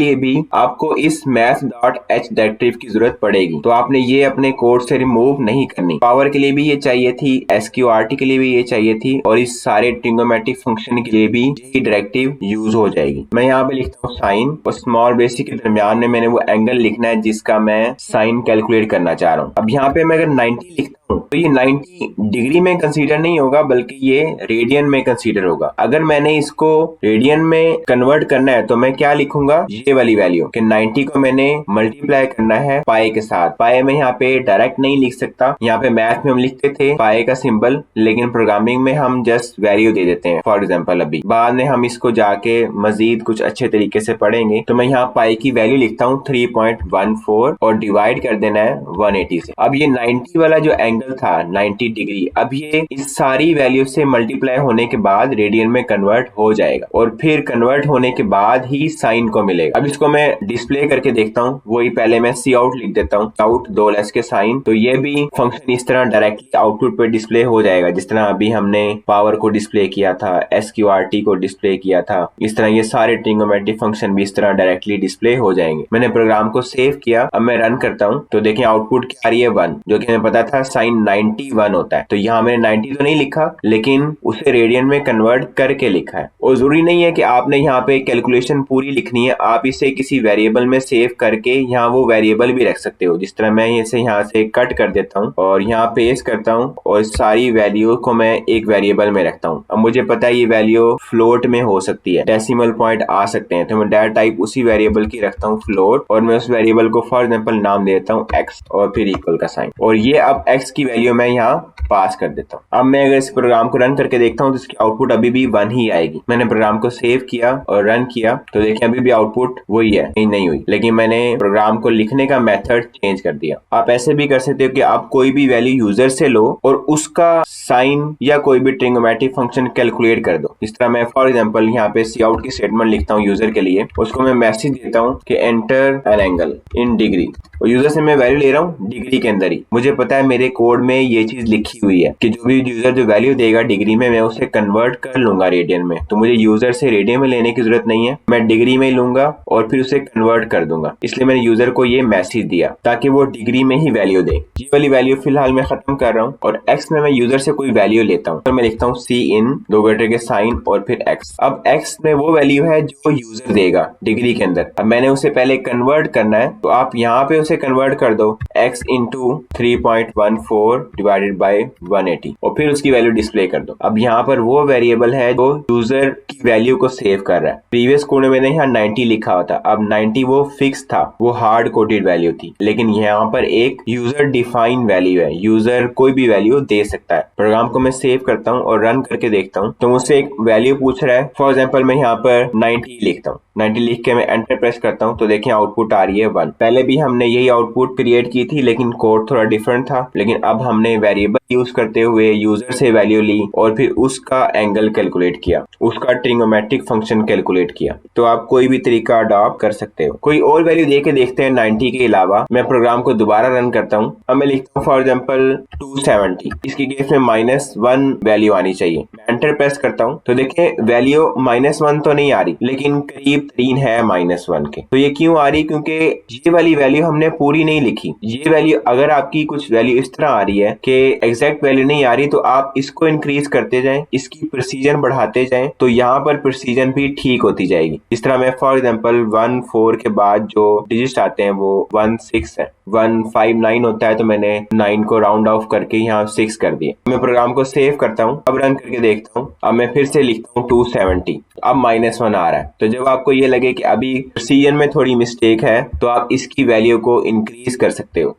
लिए भी आपको इस math.h डायरेक्टिव की जरूरत पड़ेगी, तो आपने ये अपने कोड से रिमूव नहीं करनी। पावर के लिए भी ये चाहिए थी, sqrt के लिए भी ये चाहिए थी, और इस सारे ट्रिगोनोमेट्रिक फंक्शन के लिए भी यही डायरेक्टिव यूज हो जाएगी। मैं यहाँ पे लिखता हूँ साइन और स्मॉल ब्रेसेस के दरमियान में मैंने वो एंगल लिखना है जिसका मैं साइन कैलकुलेट करना चाह रहा हूँ। अब यहाँ पे मैं अगर 90 लिखता तो ये 90 डिग्री में कंसीडर नहीं होगा बल्कि ये रेडियन में कंसीडर होगा। अगर मैंने इसको रेडियन में कन्वर्ट करना है तो मैं क्या लिखूंगा, ये वाली वैल्यू कि 90 को मैंने मल्टीप्लाई करना है पाई के साथ। पाई में यहाँ पे डायरेक्ट नहीं लिख सकता, यहाँ पे मैथ में हम लिखते थे पाई का सिंबल, लेकिन प्रोग्रामिंग में हम जस्ट वैल्यू दे देते हैं। फॉर एग्जाम्पल अभी बाद में हम इसको जाके मजीद कुछ अच्छे तरीके से पढ़ेंगे। तो मैं यहाँ पाई की वैल्यू लिखता हूँ 3.14 और डिवाइड कर देना है 180 से। अब ये 90 वाला जो एंगल था 90 डिग्री, अब ये इस सारी वैल्यू से मल्टीप्लाई होने के बाद रेडियन में कन्वर्ट हो जाएगा और फिर कन्वर्ट होने के बाद ही साइन को मिलेगा। अब इसको मैं डिस्प्ले करके देखता हूँ। वही पहले मैं सी आउट लिख देता हूँ, आउट 2 लेस के साइन। तो ये भी फंक्शन इस तरह डायरेक्टली आउटपुट पे डिस्प्ले हो जाएगा, जिस तरह अभी हमने पावर को डिस्प्ले किया था, एसक्यूआरटी को डिस्प्ले किया था। इस तरह ये सारे ट्रिग्नोमेट्रिक फंक्शन भी इस तरह डायरेक्टली डिस्प्ले हो जाएंगे। मैंने प्रोग्राम को सेव किया, अब मैं रन करता हूँ तो देखिए आउटपुट क्या आ रही है 1, जो कि हमें पता था साइन 91 होता है। तो यहाँ मैंने 90 तो नहीं लिखा, लेकिन उसे रेडियन में कन्वर्ट करके लिखा है। और जरूरी नहीं है कि आपने यहाँ पे कैलकुलेशन पूरी लिखनी है, आप इसे किसी वेरिएबल में सेव करके यहाँ वो वेरिएबल भी रख सकते हो। जिस तरह मैं इसे यहाँ से कट कर देता हूँ और यहाँ पेस्ट करता हूँ और सारी वैल्यू को मैं एक वेरिएबल में रखता हूँ। अब मुझे पता है ये वैल्यू फ्लोट में हो सकती है, डेसिमल पॉइंट आ सकते हैं, तो मैं डाटा टाइप उसी वेरिएबल की रखता हूँ फ्लोट, और मैं उस वेरिएबल को फॉर एग्जाम्पल नाम देता हूँ एक्स और फिर इक्वल का साइन। और ये अब एक्स की वैल्यू मैं यहाँ पास कर देता हूँ। अब मैं अगर इस प्रोग्राम को रन करके देखता हूँ तो इसकी आउटपुट अभी भी 1 ही आएगी। मैंने प्रोग्राम को सेव किया और रन किया तो देखिए अभी भी आउटपुट वही है, नहीं हुई, लेकिन मैंने प्रोग्राम को लिखने का मेथड चेंज कर दिया। आप ऐसे भी कर सकते हो कि आप कोई भी वैल्यू यूजर से लो और उसका साइन या कोई भी ट्रिग्नोमेट्रिक फंक्शन कैलकुलेट कर दो। इस तरह मैं फॉर एग्जांपल यहाँ पे सी आउट की स्टेटमेंट लिखता हूँ यूजर के लिए, उसको मैं मैसेज देता हूँ कि enter an angle in degree, और यूजर से मैं वैल्यू ले रहा हूँ डिग्री के अंदर ही। मुझे पता है मेरे कोड में ये चीज लिखी हुई है कि जो भी यूजर जो वैल्यू देगा डिग्री में, मैं उसे कन्वर्ट कर लूंगा रेडियन में। तो मुझे यूजर से रेडियन में लेने की जरूरत नहीं है, मैं डिग्री में लूंगा और फिर उसे कन्वर्ट कर दूंगा। इसलिए मैंने यूजर को ये मैसेज दिया ताकि वो डिग्री में ही वैल्यू दे। ये वाली वैल्यू फिलहाल मैं खत्म कर रहा हूँ और एक्स में मैं यूजर से कोई वैल्यू लेता हूँ, तो मैं लिखता हूँ सी इन 2 गटर के साइन और फिर एक्स। अब एक्स में वो वैल्यू है जो यूजर देगा डिग्री के अंदर। अब मैंने उसे पहले कन्वर्ट करना है, तो आप यहाँ पे उसे कन्वर्ट कर दो x इंटू 3.14 डिवाइडेड बाई 180 और फिर उसकी वैल्यू डिस्प्ले कर दो। अब यहाँ पर वो वेरिएबल है जो यूजर की वैल्यू को सेव कर रहा है। प्रीवियस कोड में मैंने यहाँ 90 लिखा होता, अब 90 वो फिक्स था, वो हार्ड कोडेड वैल्यू थी, लेकिन यहाँ पर एक यूजर डिफाइन वैल्यू है, यूजर कोई भी वैल्यू दे सकता है। प्रोग्राम को मैं सेव करता हूँ और रन करके देखता हूँ तो मुझसे एक वैल्यू पूछ रहा है। फॉर एग्जाम्पल मैं यहाँ पर 90 लिखता हूँ, 90 लिख के मैं एंटर प्रेस करता हूँ तो देखिए आउटपुट आ रही है 1। पहले भी हमने यही आउटपुट क्रिएट की थी लेकिन कोड थोड़ा डिफरेंट था, लेकिन अब हमने वेरिएबल यूज करते हुए यूजर से वैल्यू ली और फिर उसका एंगल कैलकुलेट किया, उसका ट्रिग्नोमेट्रिक फंक्शन कैलकुलेट किया। तो आप कोई भी तरीका अडॉप्ट कर सकते हो। कोई और वैल्यू दे के देखते हैं 90 के अलावा। मैं प्रोग्राम को दोबारा रन करता हूँ, अब मैं लिखता हूँ फॉर एग्जाम्पल 270, इसकी केस में -1 वैल्यू आनी चाहिए। मैं एंटर प्रेस करता हूँ तो देखिए वैल्यू -1 तो नहीं आ रही, लेकिन करीब 3 है -1 के। तो ये क्यों आ रही, क्योंकि ये वाली वैल्यू हमने पूरी नहीं लिखी। ये वैल्यू अगर आपकी कुछ वैल्यू इस तरह आ रही है कि एग्जैक्ट वैल्यू नहीं आ रही, तो आप इसको इंक्रीज करते जाएं, इसकी प्रिसीजन बढ़ाते जाएं, तो यहाँ पर प्रिसीजन भी ठीक होती जाएगी। इस तरह मैं फॉर एग्जांपल 1 4 के बाद जो डिजिट आते हैं वो 1 6 है, 1 5 9 होता है, तो मैंने 9 को राउंड ऑफ करके यहाँ 6 कर दिया। मैं प्रोग्राम को सेव करता हूँ, अब रन करके देखता हूँ। अब मैं फिर से लिखता हूँ 270, अब -1 आ रहा है। तो जब आपको ये लगे कि अभी प्रिसीजन में थोड़ी मिस्टेक है तो आप इसकी वैल्यू को इंक्रीज कर सकते हो।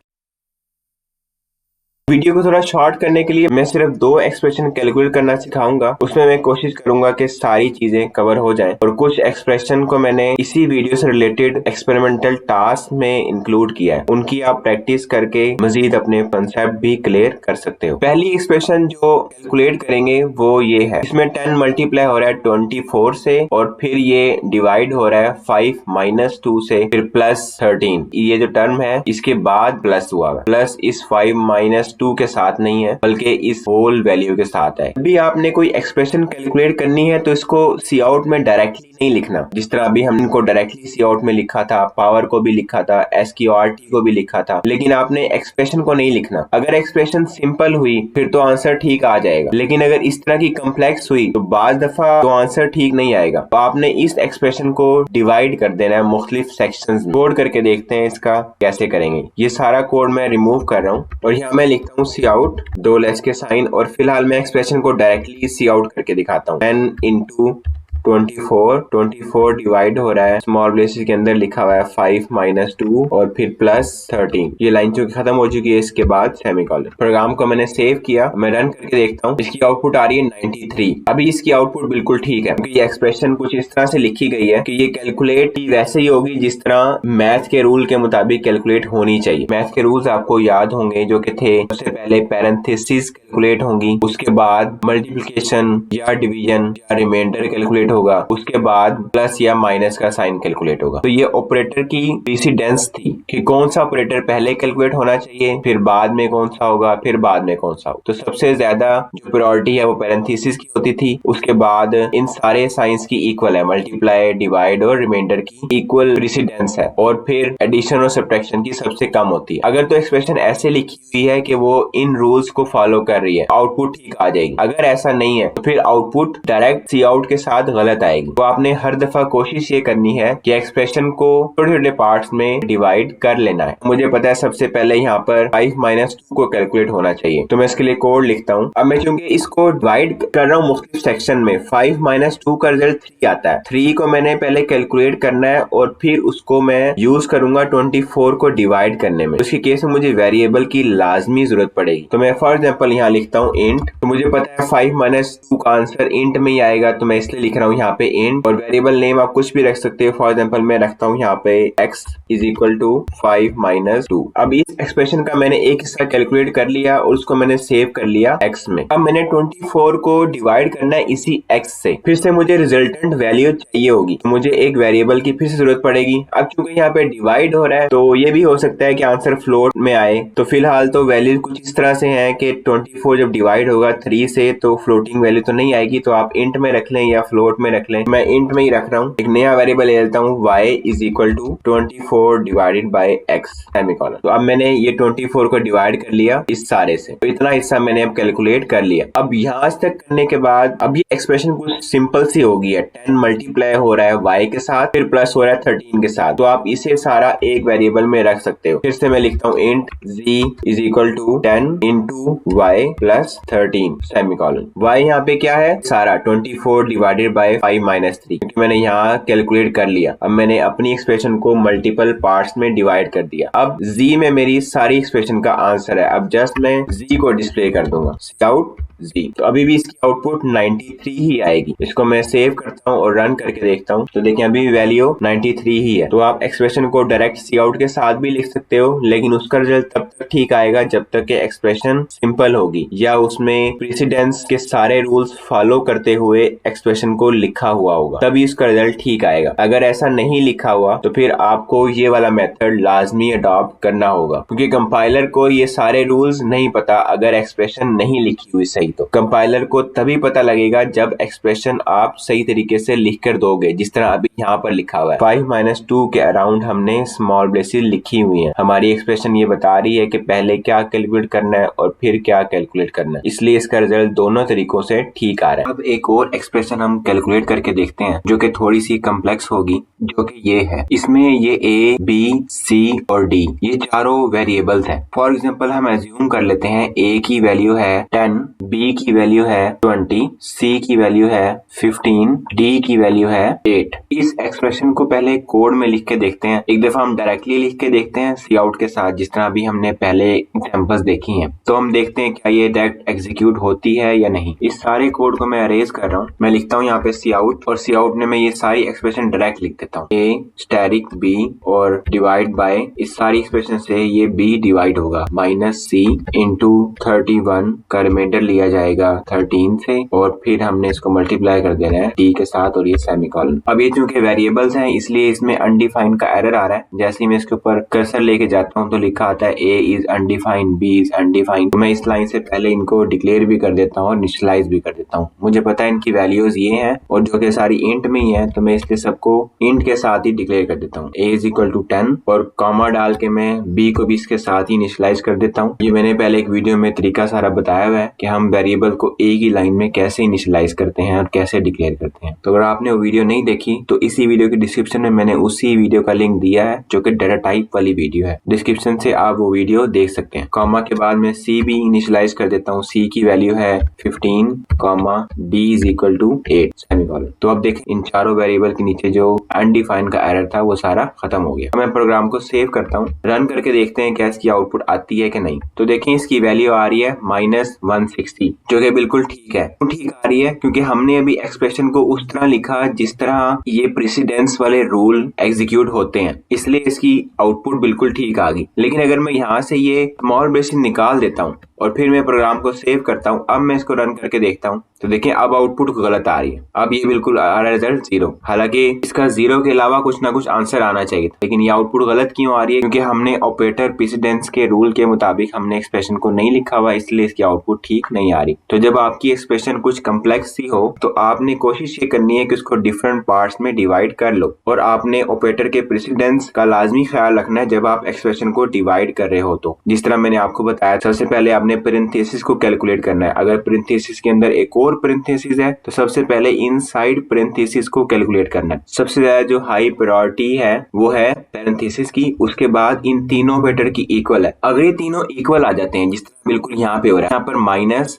वीडियो को थोड़ा शॉर्ट करने के लिए मैं सिर्फ 2 एक्सप्रेशन कैलकुलेट करना सिखाऊंगा। उसमें मैं कोशिश करूंगा कि सारी चीजें कवर हो जाएं, और कुछ एक्सप्रेशन को मैंने इसी वीडियो से रिलेटेड एक्सपेरिमेंटल टास्क में इंक्लूड किया है, उनकी आप प्रैक्टिस करके मजीद अपने कंसेप्ट भी क्लियर कर सकते हो। पहली एक्सप्रेशन जो कैलकुलेट करेंगे वो ये है, इसमें 10 मल्टीप्लाई हो रहा है 24 से और फिर ये डिवाइड हो रहा है 5 - 2 से, फिर +13। ये जो टर्म है इसके बाद प्लस हुआ है, प्लस इस 5 - 2 के साथ नहीं है बल्कि इस होल वैल्यू के साथ है। अभी आपने कोई एक्सप्रेशन कैलकुलेट करनी है तो इसको सी आउट में डायरेक्टली नहीं लिखना, जिस तरह अभी हमने इनको डायरेक्टली सी आउट में लिखा था, पावर को भी लिखा था, एसक्यूआरटी को भी लिखा था, लेकिन आपने एक्सप्रेशन को नहीं लिखना। अगर एक्सप्रेशन सिंपल हुई फिर तो आंसर ठीक आ जाएगा, लेकिन अगर इस तरह की कम्प्लेक्स हुई तो बाज दफा तो आंसर ठीक नहीं आएगा। तो आपने इस एक्सप्रेशन को डिवाइड कर देना है मुख्तलिफ सेक्शंस में। कोड करके देखते हैं इसका कैसे करेंगे। ये सारा कोड मैं रिमूव कर रहा हूँ और यहाँ मैं लिखता हूँ सी आउट, दो लेस के साइन, और फिलहाल मैं एक्सप्रेशन को डायरेक्टली सी आउट करके दिखाता हूँ। 10 इंटू 24 डिवाइड हो रहा है, स्मॉल ब्रेसेस के अंदर लिखा हुआ है 5 माइनस 2 और फिर प्लस 13। ये लाइन चूंकि खत्म हो चुकी है, इसके बाद सेमीकोलन। प्रोग्राम को मैंने सेव किया, मैं रन करके देखता हूँ। इसकी आउटपुट आ रही है 93। अभी इसकी आउटपुट बिल्कुल ठीक है, क्योंकि ये एक्सप्रेशन कुछ इस तरह से लिखी गई है कि ये कैलकुलेट वैसे ही होगी जिस तरह मैथ के रूल के मुताबिक कैलकुलेट होनी चाहिए। मैथ के रूल्स आपको याद होंगे जो कि थे, सबसे पहले पैरेंथेसिस कैलकुलेट होंगी, उसके बाद मल्टीप्लिकेशन या डिवीजन या रिमाइंडर कैलकुलेट होगा, उसके बाद प्लस या माइनस का साइन कैलकुलेट होगा। तो ये ऑपरेटर की प्रेसिडेंस थी कि कौन सा ऑपरेटर पहले कैलकुलेट होना चाहिए, फिर बाद में कौन सा होगा, फिर बाद में कौन सा होगा। तो सबसे ज्यादा जो प्रायोरिटी है वो पैरेंथेसिस की होती थी, उसके बाद इन सारे साइंस की इक्वल है, मल्टीप्लाई, डिवाइड और रिमाइंडर की इक्वल प्रेसिडेंस है, और फिर एडिशन और सब्ट्रैक्शन की सबसे कम होती है। अगर तो एक्सप्रेशन ऐसे लिखी हुई है कि वो इन रूल्स को फॉलो कर रही है, आउटपुट ठीक आ जाएगी। अगर ऐसा नहीं है तो फिर आउटपुट डायरेक्ट सी आउट के साथ गलत आएगी। तो आपने हर दफा कोशिश ये करनी है कि एक्सप्रेशन को छोटे छोटे पार्ट्स में डिवाइड कर लेना है। मुझे पता है सबसे पहले यहाँ पर 5 माइनस 2 को कैलकुलेट होना चाहिए, तो मैं इसके लिए कोड लिखता हूँ। अब मैं चूंकि इसको डिवाइड कर रहा हूँ मुख्तलिफ सेक्शन में, 5 माइनस 2 का रिजल्ट 3 आता है। 3 को मैंने पहले कैलकुलेट करना है और फिर उसको मैं यूज करूंगा 24 को डिवाइड करने में। उसके केस में मुझे वेरिएबल की लाजमी जरूरत पड़ेगी। तो मैं फॉर एग्जाम्पल यहाँ लिखता हूँ इंट। तो मुझे पता है 5 माइनस 2 का आंसर इंट में ही आएगा, तो मैं इसलिए लिख रहा हूँ यहाँ पे इंट, और वेरिएबल नेम आप कुछ भी रख सकते हो। फॉर एग्जाम्पल मैं रखता हूँ यहाँ पे x is equal to 5 minus 2। अब इस एक्सप्रेशन का मैंने एक हिस्सा कैलकुलेट कर लिया और उसको मैंने सेव कर लिया x में। अब मैंने 24 को डिवाइड करना है इसी x से। फिर से मुझे रिजल्टेंट वैल्यू चाहिए होगी, तो मुझे एक वेरिएबल की फिर से जरूरत पड़ेगी। अब चूंकि यहाँ पे डिवाइड हो रहा है तो ये भी हो सकता है कि आंसर फ्लोट में आए। तो फिलहाल तो वैल्यू कुछ इस तरह से है कि 24 जब डिवाइड होगा 3 से तो फ्लोटिंग वैल्यू तो नहीं आएगी, तो आप इंट में रख लें या फ्लोट में रख लें। मैं इंट में ही रख रहा हूँ। एक नया वेरिएबल ले लेता हूँ, y is equal to 24 divided by x semicolon. तो अब मैंने ये 24 को डिवाइड कर लिया इस सारे से, तो इतना हिस्सा मैंने अब कैलकुलेट कर लिया। अब यहाँ तक करने के बाद अब ये एक्सप्रेशन कुछ सिंपल सी हो गई है। 10 मल्टीप्लाई हो रहा है y के साथ, फिर प्लस हो रहा है 13 के साथ, तो आप इसे सारा एक वेरिएबल में रख सकते हो। फिर से मैं लिखता हूँ int z is equal to 10 into y plus 13 semicolon. y यहाँ पे क्या है, सारा 24 डिवाइडेड बाई 5 माइनस 3, क्योंकि मैंने यहाँ कैलकुलेट कर लिया। अब मैंने अपनी एक्सप्रेशन को मल्टीपल पार्ट्स में डिवाइड कर दिया। अब z में मेरी सारी एक्सप्रेशन का आंसर है। अब जस्ट मैं z को डिस्प्ले कर दूंगा, आउट जी। तो अभी भी इसकी आउटपुट 93 ही आएगी। इसको मैं सेव करता हूँ और रन करके देखता हूँ, तो देखिए अभी वैल्यू 93 ही है। तो आप एक्सप्रेशन को डायरेक्ट सी आउट के साथ भी लिख सकते हो, लेकिन उसका रिजल्ट तब तक ठीक आएगा जब तक कि एक्सप्रेशन सिंपल होगी या उसमें प्रेसिडेंस के सारे रूल्स फॉलो करते हुए एक्सप्रेशन को लिखा हुआ होगा, तभी उसका रिजल्ट ठीक आएगा। अगर ऐसा नहीं लिखा हुआ तो फिर आपको ये वाला मेथड लाजमी अडॉप्ट करना होगा, क्योंकि कंपाइलर को ये सारे रूल्स नहीं पता अगर एक्सप्रेशन नहीं लिखी हुई सही। तो कंपाइलर को तभी पता लगेगा जब एक्सप्रेशन आप सही तरीके से लिख कर दोगे, जिस तरह अभी यहाँ पर लिखा हुआ है। 5 माइनस 2 के अराउंड हमने स्मॉल ब्रेसेस लिखी हुई है। हमारी एक्सप्रेशन ये बता रही है कि पहले क्या कैलकुलेट करना है और फिर क्या कैलकुलेट करना है, इसलिए इसका रिजल्ट दोनों तरीकों से ठीक आ रहा है। अब एक और एक्सप्रेशन हम कैलकुलेट करके देखते हैं जो कि थोड़ी सी कम्प्लेक्स होगी, जो कि ये है। इसमें ये a, b, c और d ये चारों वेरिएबल्स हैं। फॉर एग्जांपल हम एज्यूम कर लेते हैं a की वैल्यू है 10, b की वैल्यू है 20, c की वैल्यू है 15, d की वैल्यू है 8। इस एक्सप्रेशन को पहले कोड में लिख के देखते हैं। एक दफा हम डायरेक्टली लिख के देखते हैं सी आउट के साथ, जिस तरह अभी हमने पहले एग्जांपल्स देखी हैं। तो हम देखते हैं क्या ये डायरेक्ट एग्जीक्यूट होती है या नहीं। इस सारे कोड को मैं अरेज कर रहा हूँ। मैं लिखता हूँ यहाँ पे सी आउट, और सी आउट में मैं ये सारी एक्सप्रेशन डायरेक्ट लिख देता हूँ। a स्टैरिक b और डिवाइड बाय इस सारी एक्सप्रेशन से ये b डिवाइड होगा माइनस c इंटू 31 का रिमाइंडर लिया जाएगा 13 से, और फिर हमने इसको मल्टीप्लाई कर देना है t के साथ और ये सेमीकोलन। अब ये चूंकि वेरिएबल्स हैं इसलिए इसमें अनडिफाइंड का एरर आ रहा है। जैसे ही मैं इसके ऊपर कर्सर लेके जाता हूँ तो लिखा आता है a is undefined, b is undefined. तो मैं इस लाइन से पहले इनको डिक्लेयर भी कर देता हूँ और इनिशियलाइज भी कर देता हूँ। मुझे पता है इनकी वैल्यूज ये हैं और जो कि सारी इंट में ही है, तो मैं इसलिए सबको इंट के साथ ही डिक्लेयर कर देता हूँ। a इज इक्वल टू 10 और कॉमा डाल के मैं b को भी इसके साथ ही इनिशियलाइज कर देता हूँ। ये मैंने पहले एक वीडियो में तरीका सारा बताया हुआ है कि हम वेरिएबल को एक ही लाइन में कैसे इनिशियलाइज करते हैं और कैसे डिक्लेयर करते हैं। तो अगर आपने वो वीडियो नहीं देखी तो इसी वीडियो की डिस्क्रिप्शन में मैंने उसी वीडियो का लिंक दिया है जो कि डाटा टाइप वाली वीडियो है। डिस्क्रिप्शन से आप वो वीडियो देख सकते हैं। कॉमा के बाद मैं सी भी इनिशियलाइज कर देता हूँ। सी की वैल्यू है 15 comma D is equal to 8 semicolon. तो अब देखें इन चारों वेरिएबल के नीचे जो अनडिफाइंड का एरर था वो सारा खत्म हो गया। मैं प्रोग्राम को सेव करता हूँ, रन करके देखते हैं क्या इसकी आउटपुट आती है कि नहीं। तो देखें इसकी वैल्यू आ रही है -160 जो कि बिल्कुल ठीक है। ठीक आ रही है क्योंकि हमने अभी एक्सप्रेशन को उस तरह लिखा जिस तरह ये प्रेसिडेंस वाले रूल एग्जीक्यूट होते हैं, इसलिए इसकी आउटपुट बिल्कुल ठीक आ गई। लेकिन अगर मैं यहाँ से ये स्मॉल ब्रेसेस निकाल देता हूँ और फिर मैं प्रोग्राम को सेव करता हूँ, अब मैं इसको रन करके देखता हूँ तो देखें अब आउटपुट गलत आ रही है। अब ये बिल्कुल आ रहा है रिजल्ट 0। हालांकि इसका 0 के अलावा कुछ ना कुछ आंसर आना चाहिए था, लेकिन ये आउटपुट गलत क्यों आ रही है? क्योंकि हमने ऑपरेटर प्रेसिडेंस के रूल के मुताबिक हमने एक्सप्रेशन को नहीं लिखा हुआ, इसलिए इसकी आउटपुट ठीक नहीं आ रही। तो जब आपकी एक्सप्रेशन कुछ कम्प्लेक्स सी हो तो आपने कोशिश ये करनी है कि उसको डिफरेंट पार्ट्स में डिवाइड कर लो, और आपने ऑपरेटर के प्रेसिडेंस का लाजमी ख्याल रखना है जब आप एक्सप्रेशन को डिवाइड कर रहे हो। तो जिस तरह मैंने आपको बताया, सबसे पहले आपने पेरेंथेसिस को कैलकुलेट करना है। अगर पेरेंथेसिस के अंदर एक और पेरेंथेसिस है तो सबसे पहले इनसाइड पेरेंथेसिस को कैलकुलेट करना है। सबसे ज्यादा जो हाई प्रायोरिटी है वो है पेरेंथेसिस की, उसके बाद इन तीनों ऑपरेटर की इक्वल है। अगर ये तीनों इक्वल आ जाते हैं जिस तरह बिल्कुल यहाँ पे हो रहा है, यहाँ पर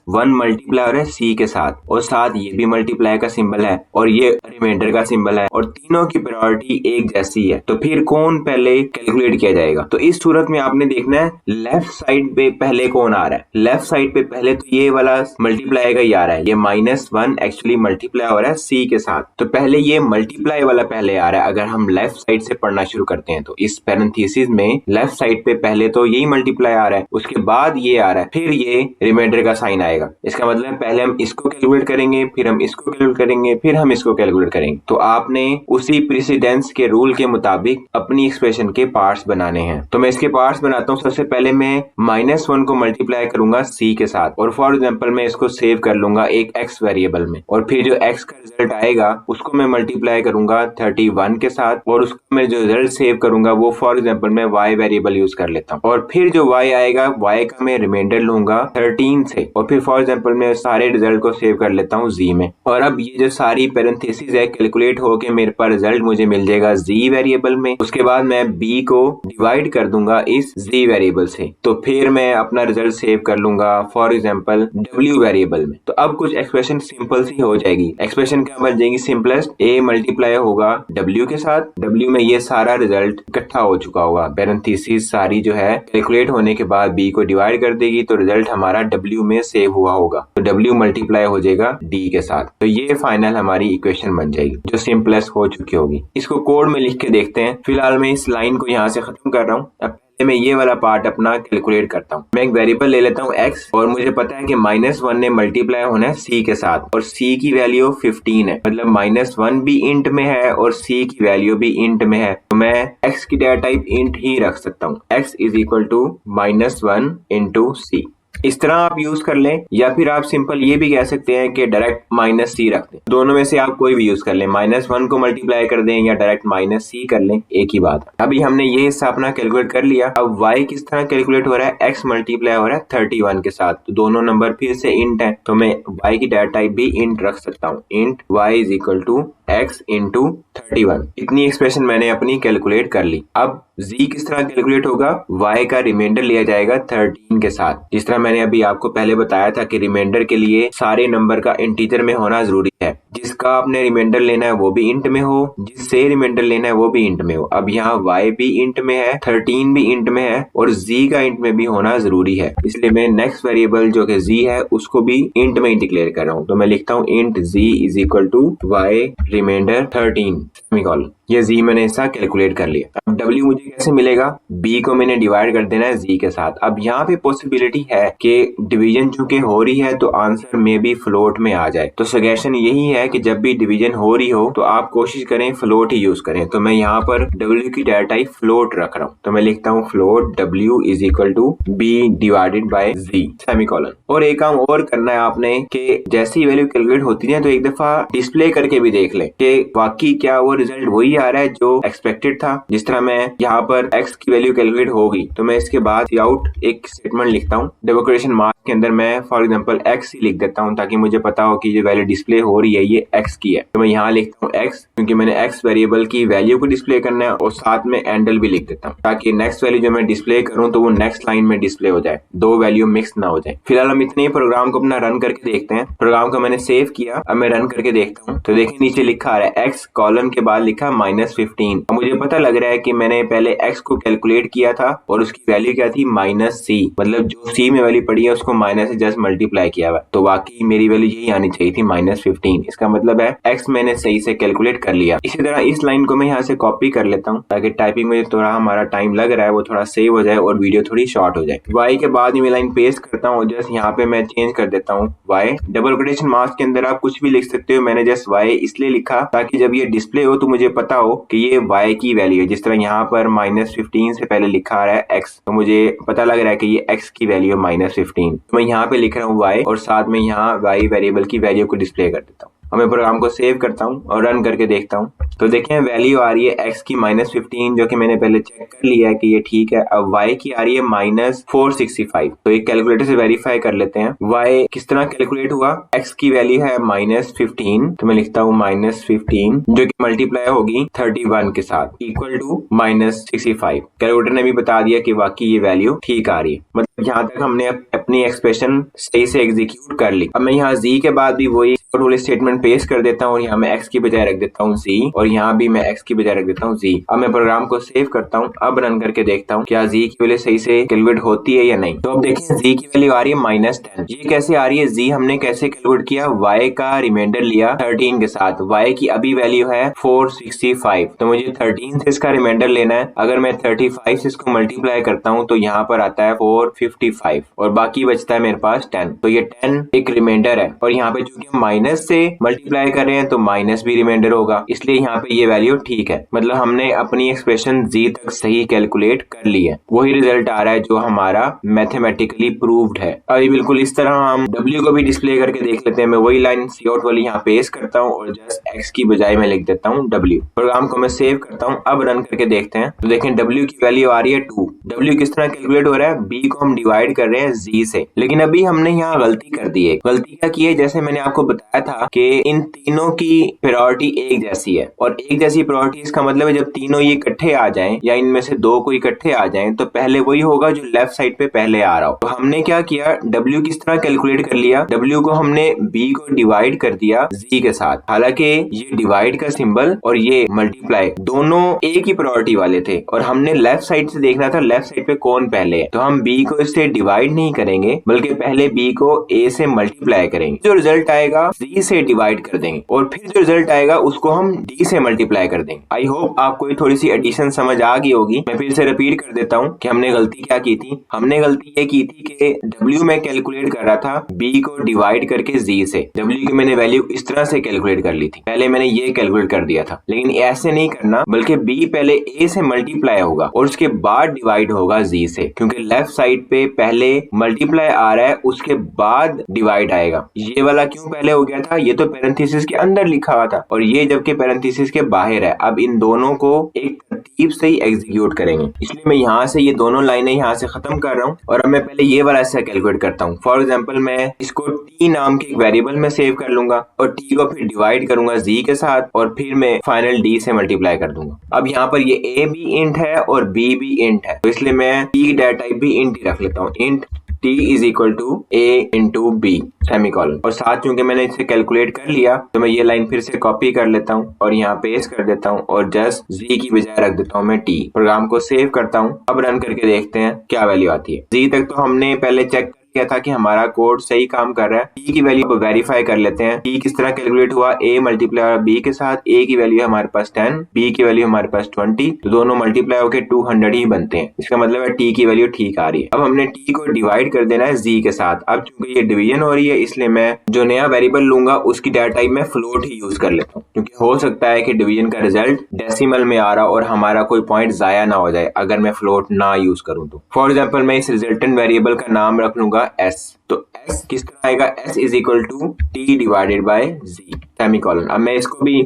-1 मल्टीप्लाई हो रहा है सी के साथ, और साथ ये भी मल्टीप्लाई का सिंबल है और ये रिमाइंडर का सिंबल है, और तीनों की प्रायोरिटी एक जैसी है, तो फिर कौन पहले कैलकुलेट किया जाएगा? तो इस सूरत में आपने देखना है लेफ्ट साइड पे पहले कौन आ रहा है। लेफ्ट साइड पे पहले तो ये वाला मल्टीप्लाई का ही आ रहा है, ये -1 एक्चुअली मल्टीप्लाई हो रहा है सी के साथ, तो पहले ये मल्टीप्लाई वाला पहले आ रहा है। अगर हम लेफ्ट साइड से पढ़ना शुरू करते हैं तो इस पैरेंथेसिस में लेफ्ट साइड पे पहले तो यही मल्टीप्लाई आ रहा है, उसके बाद ये आ रहा है, फिर ये रिमाइंडर का साइन आएगा। इसका मतलब पहले हम इसको कैलकुलेट करेंगे, फिर हम इसको कैलकुलेट करेंगे, फिर हम इसको कैलकुलेट करेंगे। तो आपने उसी प्रेसिडेंस के रूल के मुताबिक अपनी एक्सप्रेशन के पार्ट्स बनाने हैं। तो मैं इसके पार्ट्स बनाता हूँ। सबसे पहले मैं -1 को मल्टीप्लाई करूंगा सी के साथ, और फॉर एग्जाम्पल मैं इसको सेव कर लूंगा एक एक्स वेरिएबल में, और फिर जो एक्स का रिजल्ट आएगा उसको मैं मल्टीप्लाई करूंगा 31 के साथ, और उसको मैं जो रिजल्ट सेव करूंगा वो फॉर एग्जाम्पल मैं वाई वेरिएबल यूज कर लेता हूँ, और फिर जो वाई आएगा वाई का मैं रिमाइंडर लूंगा 13 से, और फिर फॉर एग्जाम्पल मैं सारे रिजल्ट को सेव कर लेता हूँ जी में। और अब ये जो सारी पैरेंथेसिस है कैलकुलेट होके मेरे पास रिजल्ट मुझे मिल जाएगा जी वेरिएबल में। उसके बाद मैं बी को डिवाइड कर दूंगा इस जी वेरिएबल से, तो फिर मैं अपना रिजल्ट सेव कर लूंगा फॉर एग्जाम्पल डब्ल्यू वेरिएबल में। तो अब कुछ एक्सप्रेशन सिंपल सी हो जाएगी। एक्सप्रेशन क्या बन जाएगी? सिंपलेस्ट ए मल्टीप्लाई होगा डब्ल्यू के साथ, डब्ल्यू में ये सारा रिजल्ट इकट्ठा हो चुका होगा, पैरेंथेसिस सारी जो है कैलकुलेट होने के बाद बी को डिवाइड कर देगी, तो रिजल्ट हमारा डब्ल्यू में सेव हुआ होगा, तो डब्ल्यू मल्टीप्लाई हो जाएगा डी के साथ। तो ये फाइनल हमारी इक्वेशन बन जाएगी जो सिंपलेस्ट हो चुकी होगी। इसको कोड में लिख के देखते हैं। फिलहाल मैं इस लाइन को यहाँ से खत्म कर रहा हूँ। अब मैं ये वाला पार्ट अपना कैलकुलेट करता हूँ। मैं एक वेरिएबल ले लेता हूँ x, और मुझे पता है कि -1 ने मल्टीप्लाई होना है c के साथ, और c की वैल्यू 15 है, मतलब -1 भी इंट में है और c की वैल्यू भी इंट में है, तो मैं x की डाटा टाइप इंट ही रख सकता हूँ। x is equal to -1 into c। इस तरह आप यूज कर लें, या फिर आप सिंपल ये भी कह सकते हैं कि डायरेक्ट -c रख दें। दोनों में से आप कोई भी यूज कर लें, -1 को मल्टीप्लाई कर दें या डायरेक्ट -c कर लें, एक ही बात है। अभी हमने ये हिस्सा अपना कैलकुलेट कर लिया। अब y किस तरह कैलकुलेट हो रहा है? x मल्टीप्लाई हो रहा है 31 के साथ, तो दोनों नंबर फिर से इंट है, तो मैं y की डाटा टाइप भी इंट रख सकता हूँ। Int y is equal to x into 31। इतनी एक्सप्रेशन मैंने अपनी कैलकुलेट कर ली। अब z किस तरह कैलकुलेट होगा? y का रिमाइंडर लिया जाएगा 13 के साथ। जिस तरह मैंने अभी आपको पहले बताया था कि रिमाइंडर के लिए सारे नंबर का इंटीजर में होना जरूरी है। जिसका आपने रिमाइंडर लेना है वो भी इंट में हो, जिससे रिमाइंडर लेना है वो भी इंट में हो। अब यहाँ y भी इंट में है, 13 भी इंट में है, और z का इंट में भी होना जरूरी है, इसलिए मैं नेक्स्ट वेरिएबल जो कि z है उसको भी इंट में डिक्लेयर कर रहा हूँ। तो मैं लिखता हूँ int z is equal to y remainder 13 semicolon. ये z मैंने हिस्सा कैलकुलेट कर लिया। अब w मुझे कैसे मिलेगा? b को मैंने डिवाइड कर देना है z के साथ। अब यहाँ पे पॉसिबिलिटी है कि डिवीजन चूंकि हो रही है तो आंसर में भी फ्लोट में आ जाए। तो सजेशन यही है कि जब भी डिवीजन हो रही हो तो आप कोशिश करें फ्लोट ही यूज करें। तो मैं यहाँ पर w की डाटा टाइप फ्लोट रख रहा हूँ, तो मैं लिखता हूँ float w is equal to b divided by z semicolon. और एक काम और करना है आपने कि जैसी वैल्यू कैलकुलेट होती है तो एक दफा डिस्प्ले करके भी देख लें ले कि वाकई क्या वो रिजल्ट वही आ रहा है जो एक्सपेक्टेड था। जिस तरह मैं यहाँ पर x की वैल्यू कैलकुलेट होगी तो मैं इसके बाद आउट एक स्टेटमेंट लिखता हूँ। डबल कोटेशन मार्क के अंदर मैं फॉर एग्जांपल x ही लिख देता हूँ ताकि मुझे पता हो कि जो वैल्यू डिस्प्ले हो रही है ये x की है। तो मैं यहाँ लिखता हूँ x क्योंकि मैंने x वेरिएबल की वैल्यू को डिस्प्ले करना है और साथ में एंडल भी लिख देता हूँ ताकि नेक्स्ट वैल्यू जो मैं डिस्प्ले करूँ तो वो नेक्स्ट लाइन में डिस्प्ले हो जाए, दो वैल्यू मिक्स ना हो जाए। फिलहाल हम इतने ही प्रोग्राम को अपना रन करके देखते हैं। प्रोग्राम को मैंने सेव किया, अब मैं रन करके देखता हूँ तो देखिए नीचे लिखा आ रहा है x कॉलम के बाद लिखा -15। अब मुझे पता लग रहा है कि मैंने पहले x को कैलकुलेट किया था और उसकी वैल्यू क्या थी -c, मतलब जो c में वैल्यू पड़ी है उसको माइनस से जस्ट मल्टीप्लाई किया हुआ। तो वाकई मेरी वैल्यू यही आनी चाहिए थी -15। इसका मतलब है x मैंने सही से कैलकुलेट कर लिया। इसी तरह इस लाइन को मैं यहाँ से कॉपी कर लेता हूँ ताकि टाइपिंग में थोड़ा हमारा टाइम लग रहा है वो थोड़ा सेव हो जाए और वीडियो थोड़ी शॉर्ट हो जाए। y के बाद मैं लाइन पेस्ट करता हूँ और जस्ट यहाँ पे मैं चेंज कर देता हूँ y। डबल कोटेशन मार्क्स के अंदर आप कुछ भी लिख सकते हो, मैंने जस्ट y इसलिए लिखा ताकि जब ये डिस्प्ले हो तो मुझे पता हो कि ये y की वैल्यू है। जिस तरह यहाँ पर -15 से पहले लिखा आ रहा है x, तो मुझे पता लग रहा है कि ये x की वैल्यू है -15। तो मैं यहाँ पे लिख रहा हूँ y और साथ में यहाँ y वेरिएबल की वैल्यू को डिस्प्ले कर देता हूँ। अब मैं प्रोग्राम को सेव करता हूँ और रन करके देखता हूँ तो देखें वैल्यू आ रही है x की -15 जो कि मैंने पहले चेक कर लिया है कि ये ठीक है। अब y की आ रही है -465। तो एक कैलकुलेटर से वेरीफाई कर लेते हैं y किस तरह कैलकुलेट हुआ। x की वैल्यू है -15 तो मैं लिखता हूँ -15 जो कि मल्टीप्लाई होगी 31 के साथ इक्वल टू -65। कैलकुलेटर ने भी बता दिया कि वाकई ये वैल्यू ठीक आ रही है, मतलब यहाँ तक हमने अपनी एक्सप्रेशन सही से एग्जीक्यूट कर ली। अब मैं यहाँ z के बाद भी वही वाले स्टेटमेंट पेस्ट कर देता हूँ और यहाँ मैं x की बजाय रख देता हूँ z और यहाँ भी मैं x की बजाय रख देता हूँ z। अब मैं प्रोग्राम को सेव करता हूँ, अब रन करके देखता हूँ क्या z की वैल्यू सही से कैलकुलेट होती है या नहीं। तो अब देखिए z की वैल्यू आ रही है -10। ये कैसे आ रही है, z हमने कैसे कैलकुलेट किया, y का रिमाइंडर लिया 13 के साथ, y की अभी वैल्यू है 465 तो मुझे 13 से इसका रिमाइंडर लेना है। अगर मैं 35 से इसको मल्टीप्लाई करता हूँ तो यहाँ पर आता है 455 और बाकी बचता है मेरे पास 10। तो ये 10 एक रिमाइंडर है और यहाँ पे चूंकि हम माइनस से मल्टीप्लाई कर रहे हैं तो माइनस भी रिमाइंडर होगा, इसलिए यहाँ पे ये वैल्यू ठीक है। मतलब हमने अपनी एक्सप्रेशन z तक सही कैलकुलेट कर ली है, वही रिजल्ट आ रहा है जो हमारा मैथमेटिकली प्रूव्ड है। अभी बिल्कुल इस तरह हम w को भी डिस्प्ले करके देख लेते हैं। मैं वही लाइन सी आउट वाली यहाँ पेस्ट करता हूँ और जस्ट x की बजाय मैं लिख देता हूँ w। प्रोग्राम को मैं सेव करता हूँ, अब रन करके देखते हैं तो देखें w की वैल्यू आ रही है 2। w किस तरह कैलकुलेट हो रहा है, b को हम डिवाइड कर रहे हैं z से, लेकिन अभी हमने यहाँ गलती कर दी है। गलती क्या की है, जैसे मैंने आपको बताया था कि इन तीनों की प्रायोरिटी एक जैसी है और एक जैसी प्रायोरिटी इसका मतलब है जब तीनों ये इकट्ठे आ जाएं या इनमें से दो को इकट्ठे आ जाएं तो पहले वही होगा जो लेफ्ट साइड पे पहले आ रहा हो। तो हमने क्या किया, W किस तरह कैलकुलेट कर लिया, W को हमने B को डिवाइड कर दिया Z के साथ। हालांकि ये डिवाइड का सिंबल और ये मल्टीप्लाई दोनों एक ही प्रायोरिटी वाले थे और हमने लेफ्ट साइड से देखना था लेफ्ट साइड पे कौन पहले है। तो हम B को इससे डिवाइड नहीं करेंगे बल्कि पहले B को A से मल्टीप्लाई करेंगे, जो रिजल्ट आएगा Z से डिवाइड कर देंगे और फिर जो रिजल्ट आएगा उसको हम D से मल्टीप्लाई कर देंगे। आई होप आपको ये थोड़ी सी एडिशन समझ आ गई होगी। मैं फिर से रिपीट कर देता हूँ कि हमने गलती क्या की थी। हमने गलती ये की थी कि W में कैलकुलेट कर रहा था B को डिवाइड करके Z से। W की मैंने वैल्यू इस तरह से कैलकुलेट कर ली थी, पहले मैंने ये कैलकुलेट कर दिया था, लेकिन ऐसे नहीं करना बल्कि B पहले A से मल्टीप्लाई होगा और उसके बाद डिवाइड होगा Z से, क्योंकि लेफ्ट साइड पे पहले मल्टीप्लाई आ रहा है उसके बाद डिवाइड आएगा। ये वाला क्यों पहले हो गया था, ये तो पैरेंथेसिस के अंदर लिखा हुआ था और ये जबकि पैरेंथेसिस के बाहर है। अब इन दोनों को एक तरतीब से ही एग्जीक्यूट करेंगे, इसलिए मैं यहाँ से ये दोनों लाइनें यहाँ से खत्म कर रहा हूँ और अब मैं पहले ये वाला ऐसा कैलकुलेट करता हूँ। फॉर एग्जाम्पल मैं इसको t नाम के एक वेरिएबल में सेव कर लूंगा और t को फिर डिवाइड करूंगा z के साथ और फिर मैं फाइनल d से मल्टीप्लाई कर दूंगा। अब यहाँ पर ये a भी इंट है और b भी इंट है, तो इसलिए मैं t डाटा टाइप भी इंट ही रख लेता हूँ, int t is equal to a into B semicolon. और साथ चूंकि मैंने इसे कैलकुलेट कर लिया तो मैं ये लाइन फिर से कॉपी कर लेता हूँ और यहाँ पेस्ट कर देता हूँ और जस्ट z की बजाय रख देता हूँ मैं t। प्रोग्राम को सेव करता हूँ, अब रन करके देखते हैं क्या वैल्यू आती है। z तक तो हमने पहले चेक किया था कि हमारा कोड सही काम कर रहा है। t की वैल्यू को वेरीफाई कर लेते हैं। t किस तरह कैलकुलेट हुआ, a मल्टीप्लाई b के साथ, a की वैल्यू हमारे पास 10, b की वैल्यू हमारे पास 20, तो दोनों मल्टीप्लाई होकर 200 ही बनते हैं। इसका मतलब है t की वैल्यू ठीक आ रही है। अब हमने t को डिवाइड कर देना है z के साथ। अब चूंकि ये डिवीजन हो रही है इसलिए मैं जो नया वेरिएबल लूंगा उसकी डाटा टाइप में फ्लोट ही यूज कर लेता हूँ, क्योंकि हो सकता है कि डिवीजन का रिजल्ट डेसिमल में आ रहा और हमारा कोई पॉइंट जाया ना हो जाए अगर मैं फ्लोट ना यूज करूँ तो। फॉर एग्जाम्पल मैं इस रिजल्टेंट वेरिएबल का नाम रख लूंगा s। तो s किस तरह आएगा, s is equal to t divided by z semicolon. अब मैं इसको भी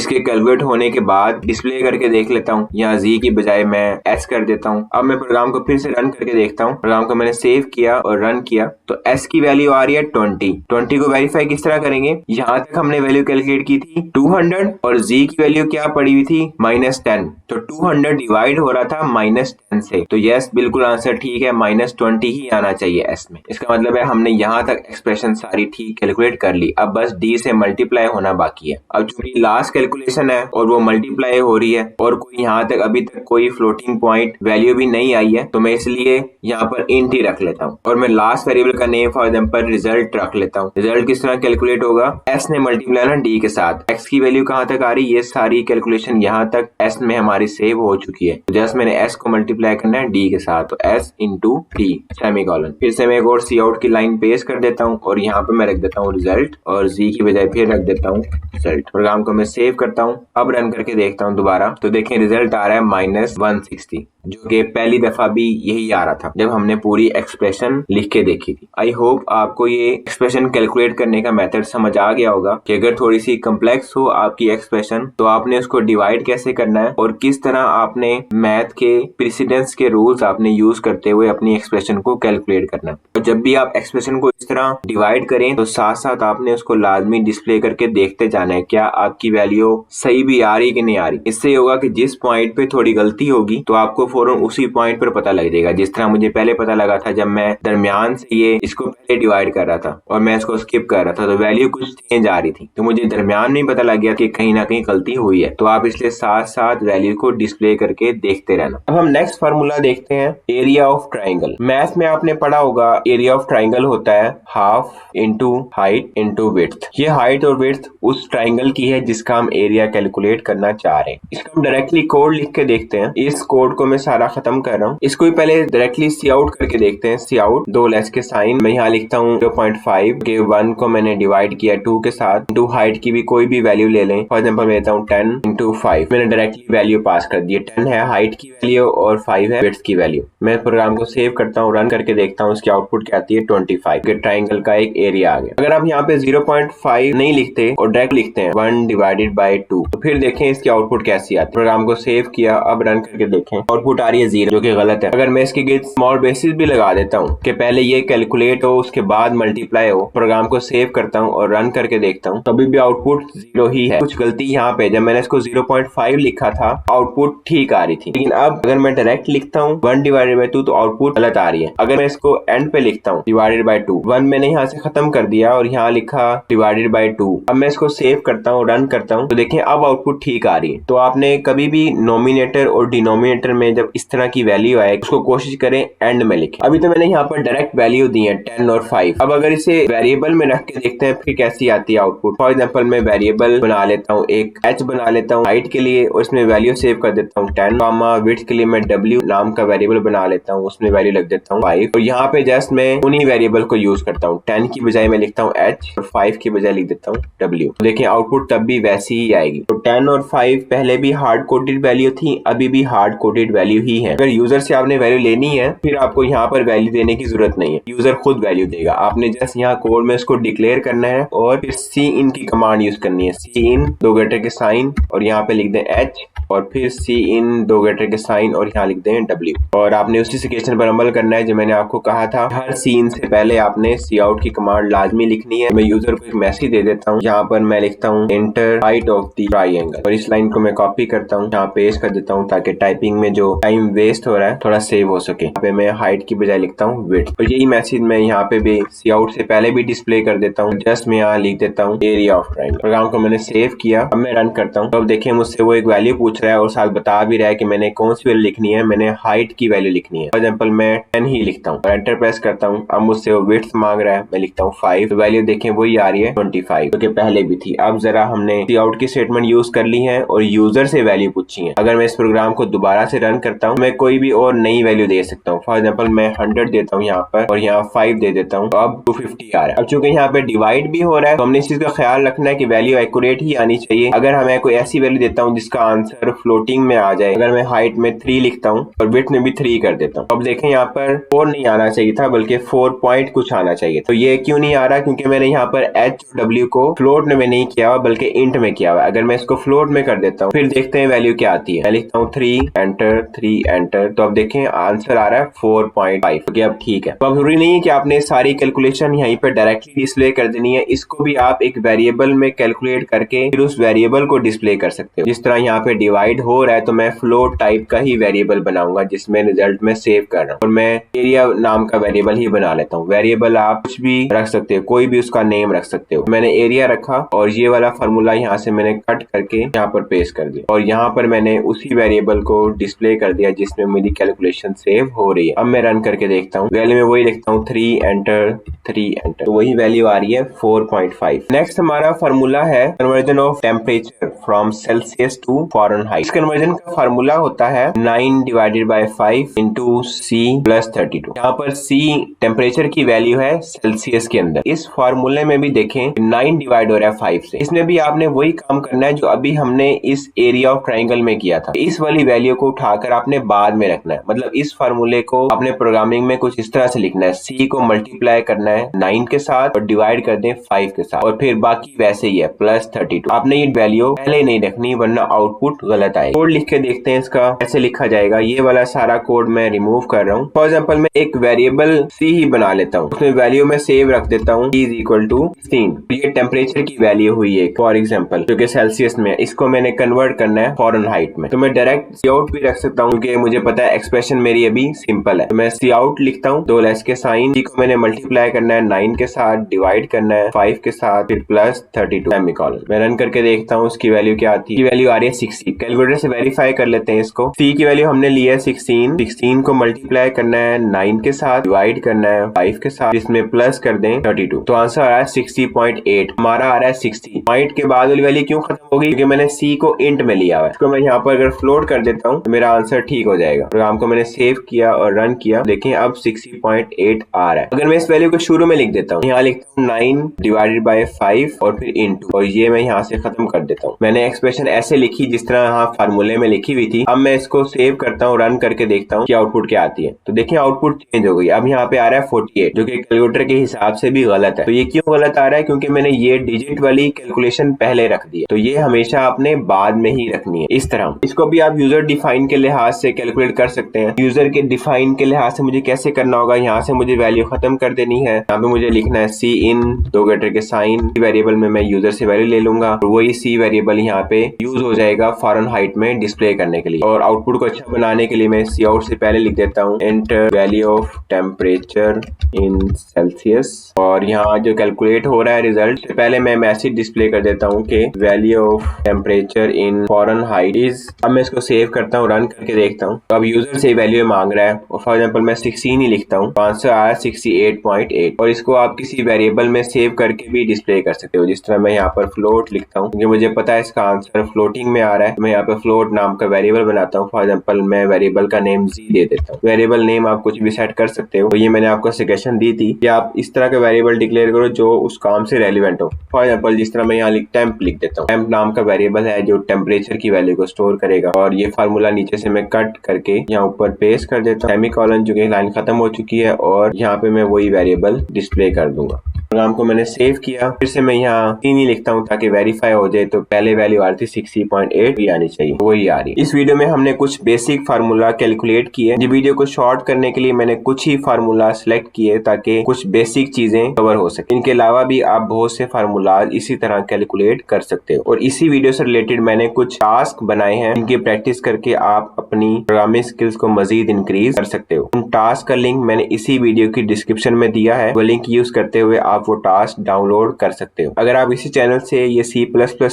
इसके कैलकुलेट होने के बाद डिस्प्ले करके देख लेता हूँ। यहाँ जी की बजाय मैं एस कर देता हूँ। अब मैं प्रोग्राम को फिर से रन करके देखता हूँ। प्रोग्राम को मैंने सेव किया और रन किया तो एस की वैल्यू आ रही है 20 को वेरीफाई किस तरह करेंगे, यहाँ तक हमने वैल्यू कैलकुलेट की थी 200 और जी की वैल्यू क्या पड़ी हुई थी -10, तो 200 डिवाइड हो रहा था -10 से, तो यस बिल्कुल आंसर ठीक है, -20 ही आना चाहिए एस में। इसका मतलब है हमने यहाँ तक एक्सप्रेशन सारी ठीक कैलकुलेट कर ली। अब बस डी से मल्टीप्लाई होना बाकी है। अब चूंकि लास्ट कैलकुलेशन है और वो मल्टीप्लाई हो रही है और कोई यहाँ तक अभी तक कोई फ्लोटिंग पॉइंट वैल्यू भी नहीं आई है, तो मैं इसलिए यहाँ पर इंट ही रख लेता हूँ और मैं लास्ट वेरिएबल का नेम फॉर एग्जांपल रिजल्ट रख लेता हूँ। रिजल्ट किस तरह कैलकुलेट होगा, एस ने मल्टीप्लाई ना डी के साथ, एक्स की वैल्यू कहाँ तक आ रही है, ये सारी कैलकुलेशन यहाँ तक एस में हमारी सेव हो चुकी है। तो जस्ट मैंने एस को मल्टीप्लाई करना है डी के साथ, तो एस इंटू डी सेमीकोलन। फिर से मैं एक और सी आउट की लाइन पेस्ट कर देता हूँ और यहाँ पे मैं रख देता हूँ रिजल्ट और जी की बजाय फिर रख देता हूँ रिजल्ट। प्रोग्राम को मैं सेव करता हूँ। अब रन करके देखता हूँ दोबारा, तो देखें रिजल्ट आ रहा है -160, जो कि पहली दफा भी यही आ रहा था जब हमने पूरी एक्सप्रेशन लिख के देखी थी। आई होप आपको ये एक्सप्रेशन कैलकुलेट करने का मेथड समझ आ गया होगा कि अगर थोड़ी सी कम्प्लेक्स हो आपकी एक्सप्रेशन तो आपने उसको डिवाइड कैसे करना है और किस तरह आपने मैथ के प्रेसिडेंस के रूल्स आपने यूज करते हुए अपनी एक्सप्रेशन को कैलकुलेट करना है। और जब भी आप एक्सप्रेशन को इस तरह डिवाइड करें तो साथ साथ आपने उसको लाजमी डिस्प्ले करके देखते जाना है क्या आपकी वैल्यू सही भी आ रही कि नहीं आ रही। इससे होगा कि जिस पॉइंट पे थोड़ी गलती होगी तो आपको फौरन उसी पॉइंट पर पता लग जाएगा, जिस तरह मुझे पहले पता लगा था जब मैं दरमियान से ये इसको पहले डिवाइड कर रहा था और मैं इसको स्किप कर रहा था तो वैल्यू कुछ चेंज आ रही थी, तो मुझे दरमियान में पता लग गया कि कहीं ना कहीं गलती हुई है। तो आप इसलिए साथ साथ वैल्यू को डिस्प्ले करके देखते रहना। अब हम नेक्स्ट फार्मूला देखते हैं, एरिया ऑफ ट्राइंगल। मैथ में आपने पढ़ा होगा एरिया ऑफ ट्राइंगल होता है half into height into width. ये हाइट और विड्थ उस ट्राइंगल की है जिसका हम एरिया कैलकुलेट करना चाह रहे हैं। इसका हम डायरेक्टली कोड लिख के देखते हैं। इस कोड को मैं सारा खत्म कर रहा हूँ, इसको भी पहले डायरेक्टली सी आउट करके देखते हैं। सी आउट 2 लेस के साइन, मैं यहाँ लिखता हूँ 0.5 के 1 को मैंने डिवाइड किया 2 के साथ, इंटू हाइट की भी कोई भी वैल्यू ले लें, फॉर एग्जाम्पल मैं लेता हूँ 10 इंटू 5। मैंने डायरेक्टली वैल्यू पास कर दी, 10 है हाइट की वैल्यू और 5 है विड्थ की वैल्यू। मैं प्रोग्राम को सेव करता हूँ, रन करके देखता हूँ उसकी आउटपुट क्या आती है 25 के ट्राइंगल का एक एरिया आ गया। अगर आप यहाँ पे 0.5 नहीं लिखते और डायरेक्ट लिखते हैं 1 डिवाइडेड बाय 2 तो फिर देखें इसकी आउटपुट कैसी आती है। प्रोग्राम को सेव किया, अब रन करके देखें आउटपुट आ रही है 0, जो कि गलत है। अगर मैं इसके स्मॉल बेसिस भी लगा देता हूँ कि पहले ये कैलकुलेट हो उसके बाद मल्टीप्लाई हो, प्रोग्राम को सेव करता हूँ और रन करके देखता हूँ तभी भी आउटपुट 0 ही है। कुछ गलती यहाँ पे, जब मैंने इसको 0.5 लिखा था आउटपुट ठीक आ रही थी, लेकिन अब अगर मैं डायरेक्ट लिखता हूँ 1 डिवाइडेड बाय 2 तो आउटपुट गलत आ रही है। अगर मैं इसको एंड पे लिखता हूँ डिवाइडेड बाय 2, 1 मैंने यहाँ से खत्म कर दिया और यहाँ लिखा डिवाइडेड बाय 2, अब मैं इसको सेव करता हूँ रन करता हूँ तो देखें अब आउटपुट ठीक आ रही है। तो आपने कभी भी नोमिनेटर और डिनोमिनेटर में जब इस तरह की वैल्यू आए उसको कोशिश करें एंड में लिखें। अभी तो मैंने यहाँ पर डायरेक्ट वैल्यू दी है 10 और 5। अब अगर इसे वेरिएबल में रख के देखते हैं फिर कैसी आती है आउटपुट। फॉर एग्जांपल मैं वेरिएबल बना लेता हूँ, एक h बना लेता हूँ हाइट के लिए और उसमें वैल्यू सेव कर देता हूँ 10, कॉमा विड्थ के लिए मैं w नाम का वेरिएबल बना लेता हूँ, उसमें वैल्यू लग देता हूँ 5 और यहाँ पे जस्ट मैं उन्हीं वेरिएबल को यूज करता हूँ। 10 की बजाय मैं लिखता हूँ h और 5 की बजाय लिख देता हूँ w। देखिए आउटपुट तब भी वैसी ही आएगी। तो 10 और 5 पहले भी हार्ड कोडेड वैल्यू थी, अभी भी हार्ड कोडेड वैल्यू ही है। अगर यूजर से आपने वैल्यू लेनी है फिर आपको यहाँ पर वैल्यू देने की जरूरत नहीं है, यूजर खुद वैल्यू देगा। आपने जस्ट यहाँ कोड में इसको डिक्लेयर करना है और फिर सी इन की कमांड यूज करनी है, सी इन 2 ग्रेटर के साइन और यहाँ पे लिख दें h और फिर सी इन 2 ग्रेटर के साइन और यहाँ लिख दें w। और आपने उसी सिचुएशन पर अमल करना है जो मैंने आपको कहा था, हर सीन से पहले आपने सी आउट की कमांड लाजमी लिखनी है। मैं यूजर को एक मैसेज दे देता हूँ, यहाँ पर मैं लिखता हूँ enter height of the triangle और इस लाइन को मैं कॉपी करता हूँ, यहाँ पेस्ट कर देता हूँ ताकि टाइपिंग में जो टाइम वेस्ट हो रहा है थोड़ा सेव हो सके। यहाँ पे मैं हाइट की बजाय लिखता हूँ विड्थ और यही मैसेज मैं यहाँ पे भी सी आउट से पहले भी डिस्प्ले कर देता हूँ। जस्ट मैं यहाँ लिख देता हूँ एरिया ऑफ ट्राइंगल। प्रोग्राम को मैंने सेव किया, अब मैं रन करता हूँ। तो अब देखिए मुझसे वो एक वैल्यू पूछ रहा है और साथ बता भी रहा है कि मैंने कौन सी वैल्यू लिखनी है, मैंने हाइट की वैल्यू लिखनी है। फॉर एग्जाम्पल मैं 10 ही लिखता हूँ और एंटर प्रेस करता हूँ। अब मुझसे वो विड्थ मांग रहा है, मैं लिखता हूँ 5, तो वैल्यू देखें वही आ रही है 25 जो कि पहले भी थी। अब जरा हमने सी आउट की स्टेटमेंट यूज कर ली है और यूजर से वैल्यू पूछी है। अगर मैं इस प्रोग्राम को दोबारा से रन करता हूँ मैं कोई भी और नई वैल्यू दे सकता हूँ। फॉर एग्जाम्पल मैं 100 देता हूँ यहाँ पर और यहाँ 5 दे देता हूँ, तो अब 250 आ रहा है। अब चूंकि यहाँ पे डिवाइड भी हो रहा है तो हमने इस चीज का ख्याल रखना है कि वैल्यू एक्यूरेट ही आनी चाहिए। अगर हमें कोई ऐसी वैल्यू देता हूँ जिसका आंसर फ्लोटिंग में आ जाए, अगर मैं हाइट में 3 लिखता हूँ और विड्थ में भी 3 कर देता हूँ, अब देखें यहाँ पर 4 नहीं आना चाहिए था बल्कि बल्कि 4 पॉइंट कुछ आना चाहिए। तो ये क्यों नहीं आ रहा? क्योंकि मैंने यहाँ पर एच और डब्ल्यू को फ्लोट में नहीं किया हुआ बल्कि इंट में किया हुआ। अगर मैं इसको फ्लोट में कर देता हूँ फिर देखते हैं वैल्यू क्या आती है। मैं लिखता हूँ 3 एंटर 3 एंटर, तो अब देखें आंसर आ रहा है 4.5। तो अब ठीक है। तो अब जरूरी नहीं है कि आपने सारी कैलकुलेशन यहीं पर डायरेक्टली डिस्प्ले कर देनी है, इसको भी आप एक वेरिएबल में कैलकुलेट करके फिर उस वेरिएबल को डिस्प्ले कर सकते हो। जिस तरह यहाँ पे डिवाइड हो रहा है तो मैं फ्लोट टाइप का ही वेरिएबल बनाऊंगा जिसमें रिजल्ट में सेव कर रहा हूँ, और मैं एरिया नाम का वेरिएबल ही बना लेता हूँ। वेरिएबल आप कुछ भी रख सकते हो, कोई भी उसका नेम रख सकते हो। मैंने एरिया रखा और ये वाला फार्मूला यहाँ से मैंने कट करके यहाँ पर पेस्ट कर दिया और यहाँ पर मैंने उसी वेरिएबल को डिस्प्ले कर दिया जिसमें मेरी कैलकुलेशन सेव हो रही है। अब मैं रन करके देखता हूँ, वैल्यू में वही लिखता हूँ 3 एंटर 3 एंटर, तो वही वैल्यू आ रही है 4.5। नेक्स्ट हमारा फार्मूला है conversion of temperature from Celsius to Fahrenheit. इस कन्वर्जन का फार्मूला होता है 9 divided by 5 into C plus 32। यहाँ पर C टेम्परेचर की वैल्यू है सेल्सियस के अंदर। इस फार्मूले में भी देखें 9 डिवाइड हो रहा है 5 से। इसमें भी आपने वही काम करना है जो अभी हमने इस एरिया ऑफ ट्राइंगल में किया था। इस वाली वैल्यू को उठाकर आपने बाद में रखना है। मतलब इस फार्मूले को आपने प्रोग्रामिंग में कुछ इस तरह से लिखना है, C को मल्टीप्लाई करना है 9 के साथ और डिवाइड कर दें 5 के साथ, और फिर बाकी वैसे ही है प्लस 32। आपने ये वैल्यू पहले नहीं रखनी वरना आउटपुट गलत आएगा। कोड लिख के देखते हैं इसका कैसे लिखा जाएगा। ये वाला सारा कोड मैं रिमूव कर रहा हूँ। फॉर एग्जाम्पल मैं एक वेरिएबल C ही बना लेता हूँ, उसमें वैल्यू में सेव रख देता हूँ C इज इक्वल टू 16। ये टेम्परेचर की वैल्यू हुई है फॉर एग्जाम्पल, जो कि सेल्सियस में। इसको मैंने कन्वर्ट करना है फ़ारेनहाइट में, तो मैं डायरेक्ट सी आउट भी रख सकता हूँ क्योंकि मुझे पता है एक्सप्रेशन मेरी अभी सिंपल है। तो मैं सी आउट लिखता हूँ, 2 लेस के साइन, C को मैंने मल्टीप्लाई करना है 9 के साथ, डिवाइड करना है 5 के साथ, फिर प्लस 32 सेमीकोलन। मैं रन करके देखता हूँ उसकी वैल्यू क्या आती है। वैल्यू आ रही है 60। कैलकुलेटर से वेरीफाई कर लेते हैं इसको। C की वैल्यू हमने ली है 16 को मल्टीप्लाई करना है 9 के साथ, डिवाइड करना है 5 के साथ, इसमें प्लस कर दें 32, तो आंसर आ रहा है 60.8। हमारा आ रहा है 60। पॉइंट के बाद वाली वैल्यू क्यों खत्म होगी? क्योंकि मैंने C को इंट में लिया हुआ है। इसको मैं यहाँ पर अगर फ्लोट कर देता हूँ तो मेरा आंसर ठीक हो जाएगा। प्रोग्राम को मैंने सेव किया और रन किया, देखें अब 60.8 आ रहा है। अगर मैं इस वैल्यू को शुरू में लिख देता हूँ, यहाँ लिखता हूँ 9 डिवाइडेड बाय 5 और फिर इंटू, और ये मैं यहाँ से खत्म कर देता हूँ। मैंने एक्सप्रेशन ऐसे लिखी जिस तरह यहाँ फार्मूले में लिखी हुई थी। अब मैं इसको सेव करता हूँ, रन करके देखता हूँ कि आउटपुट क्या आती है। तो देखिए आउटपुट चेंज हो गई। अब यहाँ पे आ रहा है 48, जो कि कैलकुलेटर के हिसाब से भी गलत है। तो ये क्यों गलत आ रहा है? क्योंकि मैंने ये डिजिट वाली कैलकुलेशन पहले रख दी है। तो ये हमेशा आपने बाद में ही रखनी है इस तरह। इसको भी आप यूजर डिफाइन के लिहाज से कैलकुलेट कर सकते हैं। यूजर के डिफाइन के लिहाज से मुझे कैसे करना होगा, यहाँ से मुझे वैल्यू खत्म कर देनी है। यहाँ पे मुझे लिखना है C इन 2 ग्रेटर के साइन, वेरिएबल में मैं यूजर से वैल्यू ले लूंगा और वही C वेरिएबल यहाँ पे यूज हो जाएगा फ़ारेनहाइट में डिस्प्ले करने के लिए। और आउटपुट को अच्छा बनाने के लिए मैं C आउट से पहले लिख देता हूँ enter value of temperature in Celsius, और यहाँ जो कैलकुलेट हो रहा है रिजल्ट से पहले मैं मैसेज डिस्प्ले कर देता हूँ कि value of temperature in Fahrenheit is. अब मैं इसको सेव करता हूँ, रन करके देखता हूँ। अब यूजर से वैल्यू मांग रहा है और फॉर एग्जाम्पल मैं 16 ही लिखता हूँ, आंसर आया 68.8। और इसको आप किसी वेरिएबल में सेव करके भी डिस्प्ले कर सकते हो। जिस तरह मैं यहाँ पर फ्लोट लिखता हूँ क्योंकि मुझे पता है इसका आंसर फ्लोटिंग में आ रहा है। मैं यहाँ पे फ्लोट नाम का वेरिएबल बनाता हूँ। फॉर एग्जाम्पल मैं वेरिएबल का नेम Z दे देता हूँ। वेरिएबल नेम आप कुछ भी सेट कर सकते हो। तो ये मैंने आपको सजेशन दी थी कि आप इस तरह का वेरिएबल डिक्लेयर करो जो उस काम से रेलिवेंट हो। फॉर एग्जाम्पल जिस तरह मैं यहाँ टेम्प लिख देता हूँ। टेम्प नाम का वेरिएबल है जो टेम्परेचर की वैल्यू को स्टोर करेगा, और ये फार्मूला नीचे से मैं कट करके यहाँ ऊपर पेस्ट कर देता हूँ। सेमीकोलन, जो कि लाइन खत्म हो चुकी है, और यहाँ पे मैं वही वेरिएबल डिस्प्ले कर दूंगा। प्रोग्राम को मैंने सेव किया, फिर से मैं यहाँ 3 ही लिखता हूँ ताकि वेरीफाई हो जाए। तो पहले वैल्यू आ रही थी 60.8 भी आनी चाहिए, वही आ रही है। इस वीडियो में हमने कुछ बेसिक फार्मूला कैलकुलेट किए। ये वीडियो को शॉर्ट करने के लिए मैंने कुछ ही फार्मूला सिलेक्ट किए ताकि कुछ बेसिक चीजें कवर हो सके। इनके अलावा भी आप बहुत से फार्मूला इसी तरह कैलकुलेट कर सकते हो। और इसी वीडियो से रिलेटेड मैंने कुछ टास्क बनाए हैं, इनकी प्रैक्टिस करके आप अपनी प्रोग्रामिंग स्किल्स को मजीद इंक्रीज कर सकते हो। उन टास्क का लिंक मैंने इसी वीडियो की डिस्क्रिप्शन में दिया है। वो लिंक यूज करते हुए आप वो टास्क डाउनलोड कर सकते हो। अगर आप इसी चैनल से ये C++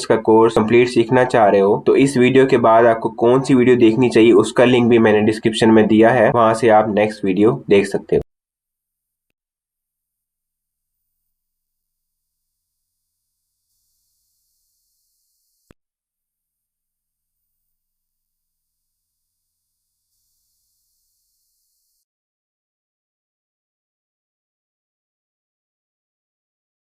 का कोर्स कंप्लीट सीखना चाह रहे हो तो इस वीडियो के बाद आपको कौन सी वीडियो देखनी चाहिए उसका लिंक भी मैंने डिस्क्रिप्शन में दिया है, वहां से आप नेक्स्ट वीडियो देख सकते हो।